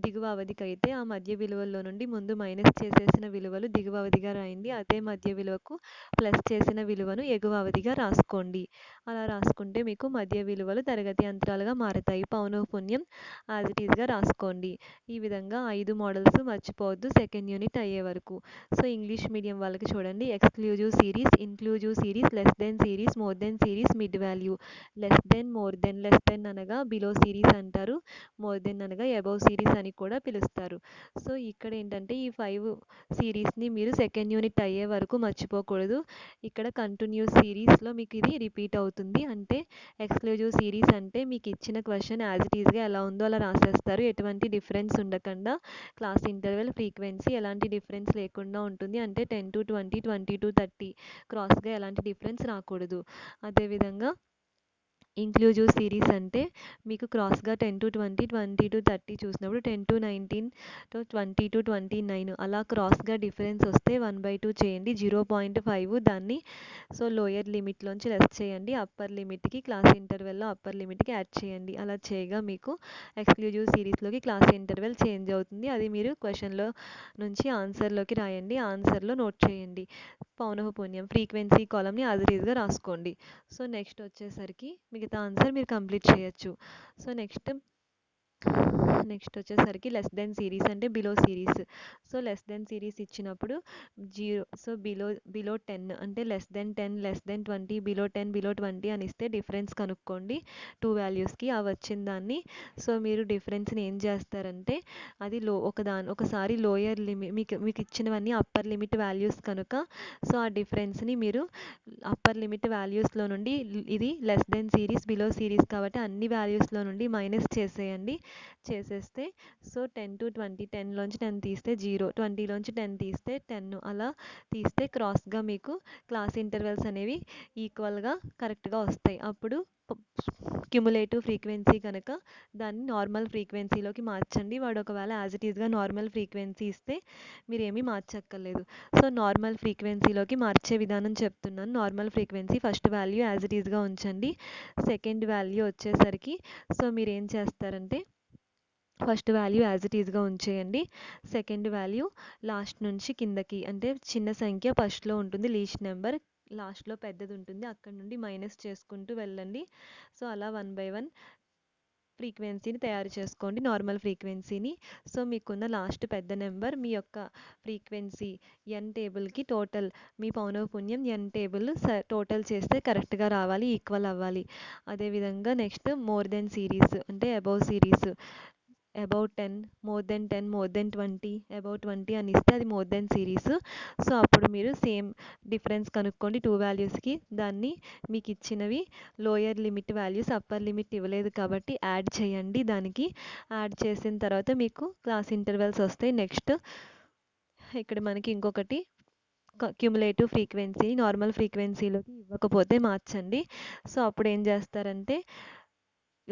దిగువ అవధికైతే ఆ మధ్య విలువల్లో నుండి ముందు మైనస్ చేసేసిన విలువలు దిగువ అవధిగా రాయండి. అదే మధ్య విలువకు ప్లస్ చేసిన విలువను ఎగువ అవధిగా రాసుకోండి. అలా రాసుకుంటే మీకు మధ్య విలువలు తరగతి అంతరాలుగా మారతాయి. పౌనఃపున్యం యాజ్ ఇట్ ఈస్‌గా రాసుకోండి. ఈ విధంగా 5 మోడల్స్ మర్చిపోవద్దు సెకండ్ యూనిట్ అయ్యే వరకు. సో, ఇంగ్లీష్ మీడియం వాళ్ళకి చూడండి exclusive series, inclusive series, less than series, more than series, mid value. Less than, more than, less than అనగా బిలో సిరీస్ అంటారు. మోర్ దెన్ అనగా అబోవ్ సిరీస్ అని కూడా పిలుస్తారు. సో, ఇక్కడ ఏంటంటే ఈ 5 సిరీస్‌ని మీరు సెకండ్ యూనిట్ అయ్యే వరకు మర్చిపోకూడదు. ఇక్కడ కంటిన్యూస్ సిరీస్‌లో మీకు ఇది రిపీట్ అవుతుంది. అంటే ఎక్స్క్లూజివ్ సిరీస్ అంటే మీకు ఇచ్చిన క్వెషన్ యాజ్ ఇట్ ఈస్‌గా ఎలా ఉందో అలా రాసేస్తారు. ఎటువంటి డిఫరెన్స్ ఉండకుండా క్లాస్ ఇంటర్వెల్, ఫ్రీక్వెన్సీ ఎలాంటి డిఫరెన్స్ లేకుండా ఉంటుంది. అంటే 10-20, 20-30 క్రాస్‌గా ఎలాంటి డిఫరెన్స్ రాకూడదు. అదేవిధంగా ఇంక్లూజివ్ సిరీస్ అంటే మీకు క్రాస్‌గా 10-20, 20-30 చూసినప్పుడు 10-19 20-29 అలా క్రాస్‌గా డిఫరెన్స్ వస్తే 1/2 చేయండి. 0.5 దాన్ని సో, లోయర్ లిమిట్‌లోంచి లెస్ చేయండి. అప్పర్ లిమిట్‌కి క్లాస్ ఇంటర్వెల్‌లో అప్పర్ లిమిట్‌కి యాడ్ చేయండి. అలా చేయగా మీకు ఎక్స్క్లూజివ్ సిరీస్‌లోకి క్లాస్ ఇంటర్వెల్ చేంజ్ అవుతుంది. అది మీరు క్వెషన్‌లో నుంచి ఆన్సర్‌లోకి రాయండి. ఆన్సర్‌లో నోట్ చేయండి. పౌనఃపున్యం ఫ్రీక్వెన్సీ కాలమ్‌ని యాజ్ ఇట్ ఈస్‌గా రాసుకోండి. సో, నెక్స్ట్ వచ్చేసరికి మిగతా ఆన్సర్ మీరు కంప్లీట్ చేయొచ్చు. సో, నెక్స్ట్ వచ్చేసరికి లెస్ దెన్ సిరీస్ అంటే below series. So, less than series ఇచ్చినప్పుడు 0 సో, బిలో 10 అంటే less than 10, less than 20, below 10, below 20 అని ఇస్తే డిఫరెన్స్ కనుక్కోండి 2 వాల్యూస్‌కి. ఆ వచ్చిన దాన్ని సో, మీరు డిఫరెన్స్‌ని ఏం చేస్తారంటే అది ఒకసారి లోయర్ లిమిట్ మీకు ఇచ్చినవన్నీ అప్పర్ లిమిట్ వాల్యూస్ కనుక సో, ఆ డిఫరెన్స్‌ని మీరు అప్పర్ లిమిట్ వాల్యూస్‌లో నుండి ఇది less than series, below series కాబట్టి అన్ని వాల్యూస్‌లో నుండి మైనస్ చేసేయండి. చేసేస్తే సో, 10-20 10లోంచి 10 తీస్తే 0, 20లోంచి 10 తీస్తే 10 అలా తీస్తే క్రాస్‌గా మీకు క్లాస్ ఇంటర్వెల్స్ అనేవి ఈక్వల్‌గా కరెక్ట్‌గా వస్తాయి. అప్పుడు క్యుములేటివ్ ఫ్రీక్వెన్సీ కనుక దాన్ని నార్మల్ ఫ్రీక్వెన్సీలోకి మార్చండి. వాడు ఒకవేళ యాజ్ ఇట్ ఈస్‌గా నార్మల్ ఫ్రీక్వెన్సీ ఇస్తే మీరేమీ మార్చక్కర్లేదు. సో, నార్మల్ ఫ్రీక్వెన్సీలోకి మార్చే విధానం చెప్తున్నాను. Normal frequency first value as it ఈస్‌గా ఉంచండి. సెకండ్ వాల్యూ వచ్చేసరికి సో, మీరేం చేస్తారంటే ఫస్ట్ వాల్యూ యాజ్ ఇట్ ఈస్‌గా ఉంచేయండి. సెకండ్ వాల్యూ లాస్ట్ నుంచి కిందకి అంటే చిన్న సంఖ్య ఫస్ట్‌లో ఉంటుంది లీస్ట్ నెంబర్. లాస్ట్‌లో పెద్దది ఉంటుంది. అక్కడి నుండి మైనస్ చేసుకుంటూ వెళ్ళండి. సో, అలా 1 బై 1 ఫ్రీక్వెన్సీని తయారు చేసుకోండి. నార్మల్ ఫ్రీక్వెన్సీని. సో, మీకున్న లాస్ట్ పెద్ద నెంబర్ మీ యొక్క ఫ్రీక్వెన్సీ ఎన్ టేబుల్‌కి టోటల్ మీ పౌనఃపున్యం ఎన్ టేబుల్ టోటల్ చేస్తే కరెక్ట్‌గా రావాలి. ఈక్వల్ అవ్వాలి. అదేవిధంగా నెక్స్ట్ మోర్ దెన్ సిరీస్ అంటే above series. Above 10, more than 10, more than 20, above 20 అని ఇస్తే అది మోర్ దెన్ సిరీస్. సో, అప్పుడు మీరు సేమ్ డిఫరెన్స్ కనుక్కోండి 2 వాల్యూస్‌కి. దాన్ని మీకు ఇచ్చినవి lower limit values, upper limit ఇవ్వలేదు కాబట్టి యాడ్ చేయండి దానికి. యాడ్ చేసిన తర్వాత మీకు క్లాస్ ఇంటర్వెల్స్ వస్తాయి. నెక్స్ట్ ఇక్కడ మనకి ఇంకొకటి క్యుములేటివ్ ఫ్రీక్వెన్సీ నార్మల్ ఫ్రీక్వెన్సీలోకి ఇవ్వకపోతే మార్చండి. సో, అప్పుడు ఏం చేస్తారంటే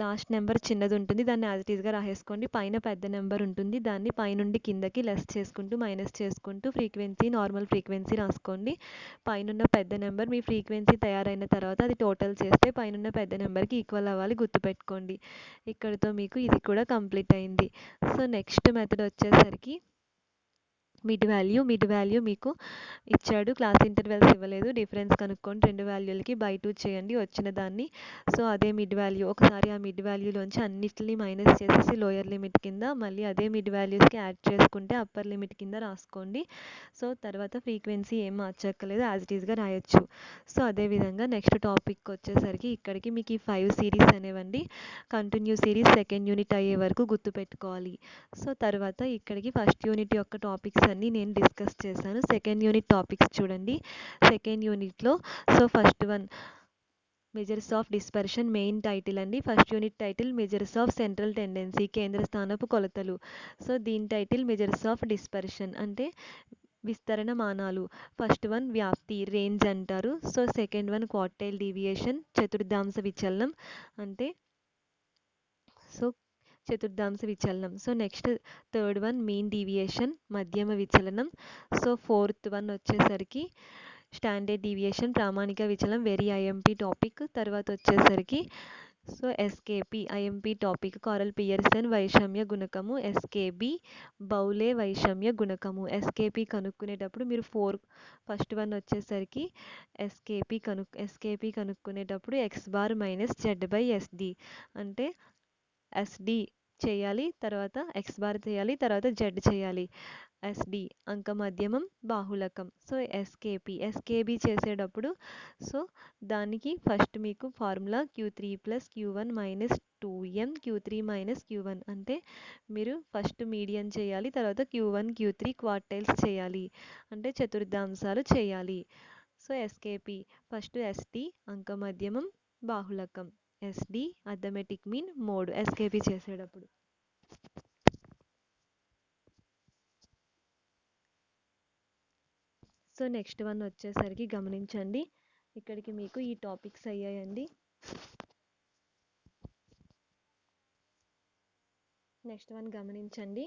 లాస్ట్ నెంబర్ చిన్నది ఉంటుంది, దాన్ని యాజ్ ఇట్ ఈస్గా రాసేసుకోండి. పైన పెద్ద నెంబర్ ఉంటుంది, దాన్ని పైనుండి కిందకి లెస్ చేసుకుంటూ మైనస్ చేసుకుంటూ ఫ్రీక్వెన్సీ నార్మల్ ఫ్రీక్వెన్సీ రాసుకోండి. పైనున్న పెద్ద నెంబర్ మీ ఫ్రీక్వెన్సీ తయారైన తర్వాత అది టోటల్ చేస్తే పైనున్న పెద్ద నెంబర్కి ఈక్వల్ అవ్వాలి, గుర్తుపెట్టుకోండి. ఇక్కడితో మీకు ఇది కూడా కంప్లీట్ అయింది. సో నెక్స్ట్ మెథడ్ వచ్చేసరికి మిడ్ వాల్యూ మీకు ఇచ్చాడు, క్లాస్ ఇంటర్వెల్స్ ఇవ్వలేదు, డిఫరెన్స్ కనుక్కోండి రెండు వాల్యూలకి, బై 2 చేయండి వచ్చిన దాన్ని. సో అదే మిడ్ వాల్యూ, ఒకసారి ఆ మిడ్ వాల్యూలోంచి అన్నిటిని మైనస్ చేసేసి లోయర్ లిమిట్ కింద మళ్ళీ అదే మిడ్ వాల్యూస్కి యాడ్ చేసుకుంటే అప్పర్ లిమిట్ కింద రాసుకోండి. సో తర్వాత ఫ్రీక్వెన్సీ ఏం మార్చక్కర్లేదు, యాజ్ ఇట్ ఈస్గా రాయొచ్చు. సో అదేవిధంగా నెక్స్ట్ టాపిక్ వచ్చేసరికి ఇక్కడికి మీకు ఈ 5 సిరీస్ అనేవండి కంటిన్యూ సిరీస్ సెకండ్ యూనిట్ అయ్యే వరకు గుర్తుపెట్టుకోవాలి. సో తర్వాత ఇక్కడికి ఫస్ట్ యూనిట్ యొక్క టాపిక్స్ అన్నీ నేను డిస్కస్ చేశాను. సెకండ్ యూనిట్ టాపిక్స్ చూడండి. సెకండ్ యూనిట్లో so first one measures of dispersion main title అండి. First unit title measures of central tendency, కేంద్ర స్థానపు కొలతలు. సో దీని టైటిల్ మెజర్స్ ఆఫ్ డిస్పర్షన్ అంటే విస్తరణ మానాలు. ఫస్ట్ వన్ వ్యాప్తి, రేంజ్ అంటారు. So second one quartile deviation, చతుర్థాంశ విచలనం అంటే సో చతుర్థాంశ విచలనం. So next third one mean deviation, మధ్యమ విచలనం. సో ఫోర్త్ వన్ వచ్చేసరికి స్టాండర్డ్ డీవియేషన్, ప్రామాణిక విచలనం, వెరీ ఐఎంపీ టాపిక్. తర్వాత వచ్చేసరికి so SKP IMP topic, Karl Pearson వైషమ్య గుణకము, ఎస్కేబి బౌలే వైషమ్య గుణకము. ఎస్కేపి కనుక్కునేటప్పుడు మీరు ఫస్ట్ వన్ వచ్చేసరికి ఎస్కేపి కనుక్కునేటప్పుడు X bar minus Z by SD అంటే ఎస్డి చేయాలి, తర్వాత ఎక్స్ బార్ చేయాలి, తర్వాత జెడ్ చేయాలి. ఎస్డి అంక మధ్యమం బాహుళకం. సో ఎస్కేబి చేసేటప్పుడు సో దానికి ఫస్ట్ మీకు formula Q3 + Q1 - 2m Q3 - Q1 అంటే మీరు ఫస్ట్ మీడియన్ చేయాలి, తర్వాత Q1 Q3 క్వార్టైల్స్ చేయాలి, అంటే చతుర్థాంశాలు చేయాలి. సో ఎస్కేపి ఫస్ట్ ఎస్డి అంక మధ్యమం బాహుళకం, SD arithmetic mean mode SKP చేసేటప్పుడు. సో నెక్స్ట్ వన్ వచ్చేసరికి గమనించండి, ఇక్కడికి మీకు ఈ టాపిక్స్ అయ్యాయండి. నెక్స్ట్ వన్ గమనించండి,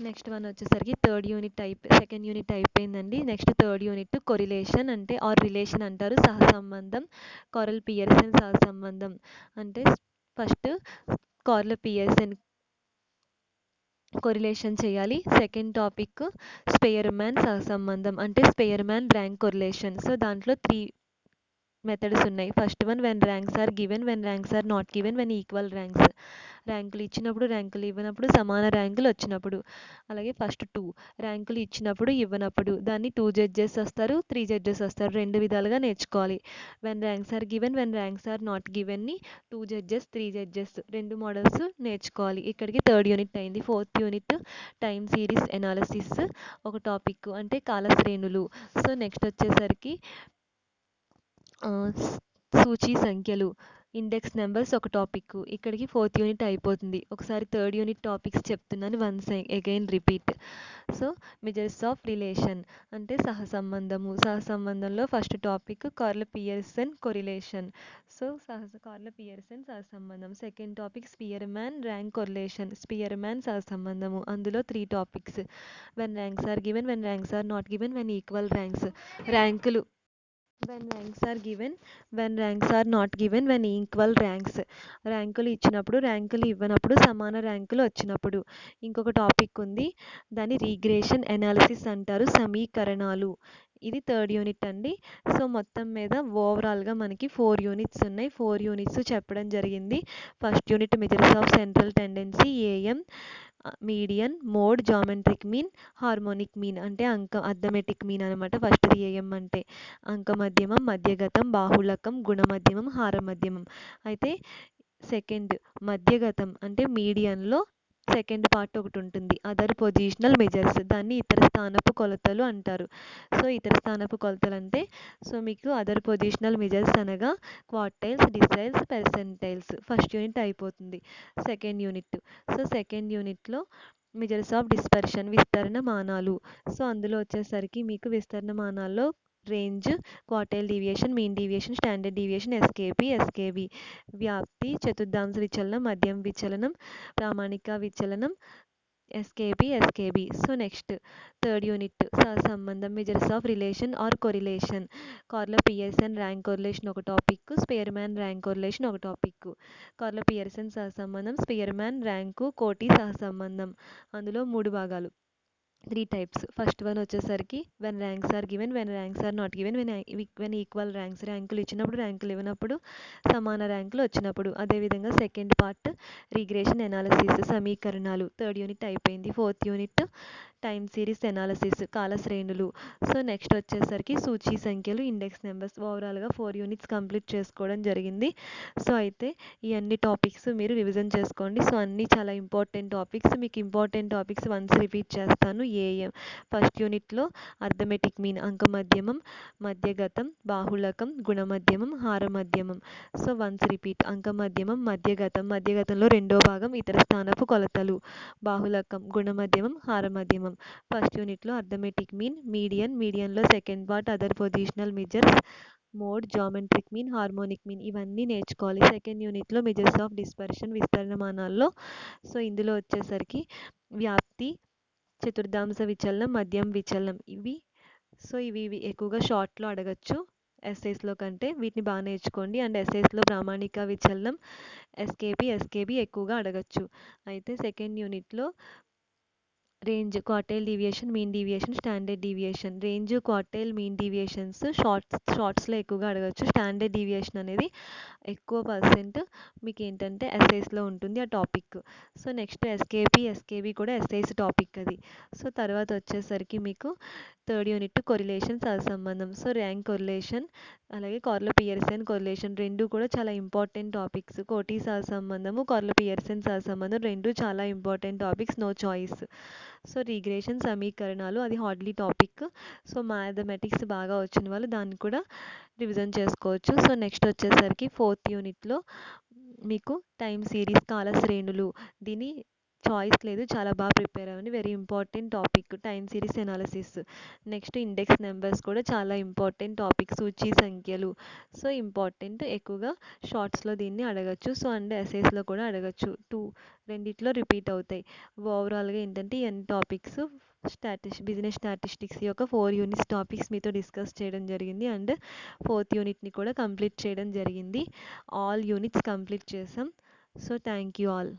నెక్స్ట్ వన్ వచ్చేసరికి థర్డ్ యూనిట్ సెకండ్ యూనిట్ అయిపోయిందండి. నెక్స్ట్ థర్డ్ యూనిట్ కొరిలేషన్ అంటే ఆర్ రిలేషన్ అంటారు, సహసంబంధం. కారల్ పియర్సన్ సహసంబంధం అంటే ఫస్ట్ కార్ల్ పియర్సన్ కొరిలేషన్ చేయాలి. సెకండ్ టాపిక్ స్పెయర్మ్యాన్ సహసంబంధం అంటే స్పెయర్మ్యాన్ ర్యాంక్ కొరిలేషన్. సో దాంట్లో 3 మెథడ్స్ ఉన్నాయి. First one when ranks are given, when ranks are not given, when equal ranks. ర్యాంకులు ఇచ్చినప్పుడు, ర్యాంకులు ఇవ్వనప్పుడు, సమాన ర్యాంకులు వచ్చినప్పుడు. అలాగే ఫస్ట్ 2 ర్యాంకులు ఇచ్చినప్పుడు ఇవ్వనప్పుడు, దాన్ని 2 జడ్జెస్ వస్తారు, 3 జడ్జెస్ వస్తారు, రెండు విధాలుగా నేర్చుకోవాలి. When ranks are given, when ranks are not గివెన్ని 2 జడ్జెస్ 3 జడ్జెస్ రెండు మోడల్స్ నేర్చుకోవాలి. ఇక్కడికి థర్డ్ యూనిట్ అయింది. Fourth unit time series analysis ఒక టాపిక్ అంటే కాలశ్రేణులు. సో నెక్స్ట్ వచ్చేసరికి సూచీ సంఖ్యలు ఇండెక్స్ నెంబర్స్ ఒక టాపిక్. ఇక్కడికి ఫోర్త్ యూనిట్ అయిపోతుంది. ఒకసారి థర్డ్ యూనిట్ టాపిక్స్ చెప్తున్నాను, once again repeat. So measures of relation అంటే సహసంబంధంలో first topic Karl Pearson correlation. So Karl Pearson సహసంబంధం. Second topic Spearman rank correlation, Spearman సహసంబంధము. అందులో 3 topics, when ranks are given, when ranks are not given, when equal ranks. ర్యాంకులు when ranks are given, when ranks are not given, when equal ranks. ర్యాంకులు ఇచ్చినప్పుడు, ర్యాంకులు ఇవ్వనప్పుడు, సమాన ర్యాంకులు వచ్చినప్పుడు. ఇంకొక టాపిక్ ఉంది, దాన్ని రీగ్రేషన్ ఎనాలిసిస్ అంటారు, సమీకరణాలు. ఇది థర్డ్ యూనిట్ అండి. సో మొత్తం మీద ఓవరాల్గా మనకి 4 యూనిట్స్ ఉన్నాయి. 4 యూనిట్స్ చెప్పడం జరిగింది. First unit measures of central tendency, AM, median, mode, geometric mean, harmonic mean అంటే అర్థమెటిక్ మీన్ అనమాట. ఫస్ట్ ఏఎం అంటే అంక మధ్యమం, మధ్యగతం, బాహుళకం, గుణమధ్యమం, హారమధ్యమం. అయితే సెకండ్ మధ్యగతం అంటే మీడియన్లో సెకండ్ పార్ట్ ఒకటి ఉంటుంది, అదర్ పొజిషనల్ మెజర్స్, దాన్ని ఇతర స్థానపు కొలతలు అంటారు. సో ఇతర స్థానపు కొలతలు అంటే సో మీకు అదర్ పొజిషనల్ మెజర్స్ అనగా quartiles, deciles, percentiles. First unit అయిపోతుంది. సెకండ్ యూనిట్ సో సెకండ్ యూనిట్లో మెజర్స్ ఆఫ్ డిస్పర్షన్ విస్తరణ మానాలు. సో అందులో వచ్చేసరికి మీకు విస్తరణ మానాల్లో range, quartile deviation, mean deviation, standard deviation, SKP, వ్యాప్తి, చతుర్థాంశ విచలనం, మధ్యం విచలనం, ప్రామాణిక విచలనం, SKB. So next third unit సహసంబంధం, measures of relation or correlation. కార్లో పియర్సన్ ర్యాంక్ కొరిలేషన్ ఒక టాపిక్, స్పియర్మ్యాన్ ర్యాంక్ కొరిలేషన్ ఒక టాపిక్. కార్లో పియర్సన్ సహసంబంధం, స్పియర్మ్యాన్ ర్యాంకు, కోటి సహసంబంధం. అందులో 3 భాగాలు, 3 టైప్స్. ఫస్ట్ వన్ వచ్చేసరికి when ranks are given, when ranks are not given, when equal ranks, ర్యాంకులు ఇచ్చినప్పుడు, ర్యాంకులు ఇవ్వనప్పుడు, సమాన ర్యాంకులు వచ్చినప్పుడు. అదేవిధంగా సెకండ్ పార్ట్ రిగ్రెషన్ ఎనాలిసిస్, సమీకరణాలు. థర్డ్ యూనిట్ అయిపోయింది. Fourth unit time series analysis, కాల శ్రేణులు. సో నెక్స్ట్ వచ్చేసరికి సూచీ సంఖ్యలు, ఇండెక్స్ నెంబర్స్. ఓవరాల్గా 4 యూనిట్స్ కంప్లీట్ చేసుకోవడం జరిగింది. సో అయితే ఈ అన్ని టాపిక్స్ మీరు రివిజన్ చేసుకోండి. సో అన్నీ చాలా ఇంపార్టెంట్ టాపిక్స్. మీకు ఇంపార్టెంట్ టాపిక్స్ వన్స్ రిపీట్ చేస్తాను. ఫస్ట్ యూనిట్లో అర్థమెటిక్ మీన్, అంకమధ్యమం, మధ్యగతం, బాహుళకం, గుణమధ్యమం, హారమధ్యమం. So once repeat. అంకమధ్యమం, మధ్యగతంలో రెండో భాగం ఇతర స్థానపు కొలతలు, బాహుళకం, గుణమధ్యమం, హారమధ్యమం. ఫస్ట్ యూనిట్లో అర్థమెటిక్ మీన్, మీడియన్లో second part other positional measures, mode, geometric mean, harmonic mean, ఇవన్నీ నేర్చుకోవాలి. సెకండ్ యూనిట్లో మెజర్స్ ఆఫ్ డిస్పర్షన్, విస్తరణమానాల్లో. సో ఇందులో వచ్చేసరికి వ్యాప్తి, చతుర్థాంశ విచలనం, మధ్యం విచలనం, ఇవి ఎక్కువగా షార్ట్లో అడగచ్చు ఎస్ఏస్లో కంటే. వీటిని బాగా నేర్చుకోండి. అండ్ ఎస్ఏస్లో ప్రామాణిక విచలనం, ఎస్కేబి ఎక్కువగా అడగచ్చు. అయితే సెకండ్ యూనిట్లో range, quartile deviation, mean deviation, standard deviation. Range, quartile, mean deviations షార్ట్స్లో ఎక్కువగా అడగచ్చు. స్టాండర్డ్ డీవియేషన్ అనేది ఎక్కువ పర్సెంట్ మీకు ఏంటంటే ఎస్ఐస్లో ఉంటుంది ఆ టాపిక్. సో నెక్స్ట్ ఎస్కేబి కూడా ఎస్ఐస్ టాపిక్ అది. సో తర్వాత వచ్చేసరికి మీకు థర్డ్ యూనిట్ కొరిలేషన్, సహసంబంధం. సో ర్యాంక్ కొరిలేషన్, అలాగే కార్లో పియర్సన్ కొరిలేషన్, రెండు కూడా చాలా ఇంపార్టెంట్ టాపిక్స్. కోటి సహసంబంధము, కార్లో పియర్సన్ సహసంబంధం రెండు చాలా important topics, no choice. So regression, సమీకరణాలు అది హార్డ్లీ టాపిక్. సో మ్యాథమెటిక్స్ బాగా వచ్చిన వాళ్ళు దాన్ని కూడా రివిజన్ చేసుకోవచ్చు. సో నెక్స్ట్ వచ్చేసరికి ఫోర్త్ యూనిట్లో మీకు టైమ్ సిరీస్, కాల శ్రేణులు. దీని చాయిస్ లేదు, చాలా బాగా ప్రిపేర్ అవ్వండి. Very important topic time series analysis. Next index numbers కూడా చాలా ఇంపార్టెంట్ టాపిక్, సూచీ సంఖ్యలు. సో ఇంపార్టెంట్, ఎక్కువగా షార్ట్స్లో దీన్ని అడగచ్చు. సో అండ్ ఎస్ఏస్లో కూడా అడగచ్చు. రెండిట్లో రిపీట్ అవుతాయి. ఓవరాల్గా ఏంటంటే ఈ అన్ని టాపిక్స్ బిజినెస్ స్టాటిస్టిక్స్ యొక్క 4 యూనిట్స్ టాపిక్స్ మీతో డిస్కస్ చేయడం జరిగింది. అండ్ ఫోర్త్ యూనిట్ని కూడా కంప్లీట్ చేయడం జరిగింది. ఆల్ యూనిట్స్ కంప్లీట్ చేసాం. So thank you all.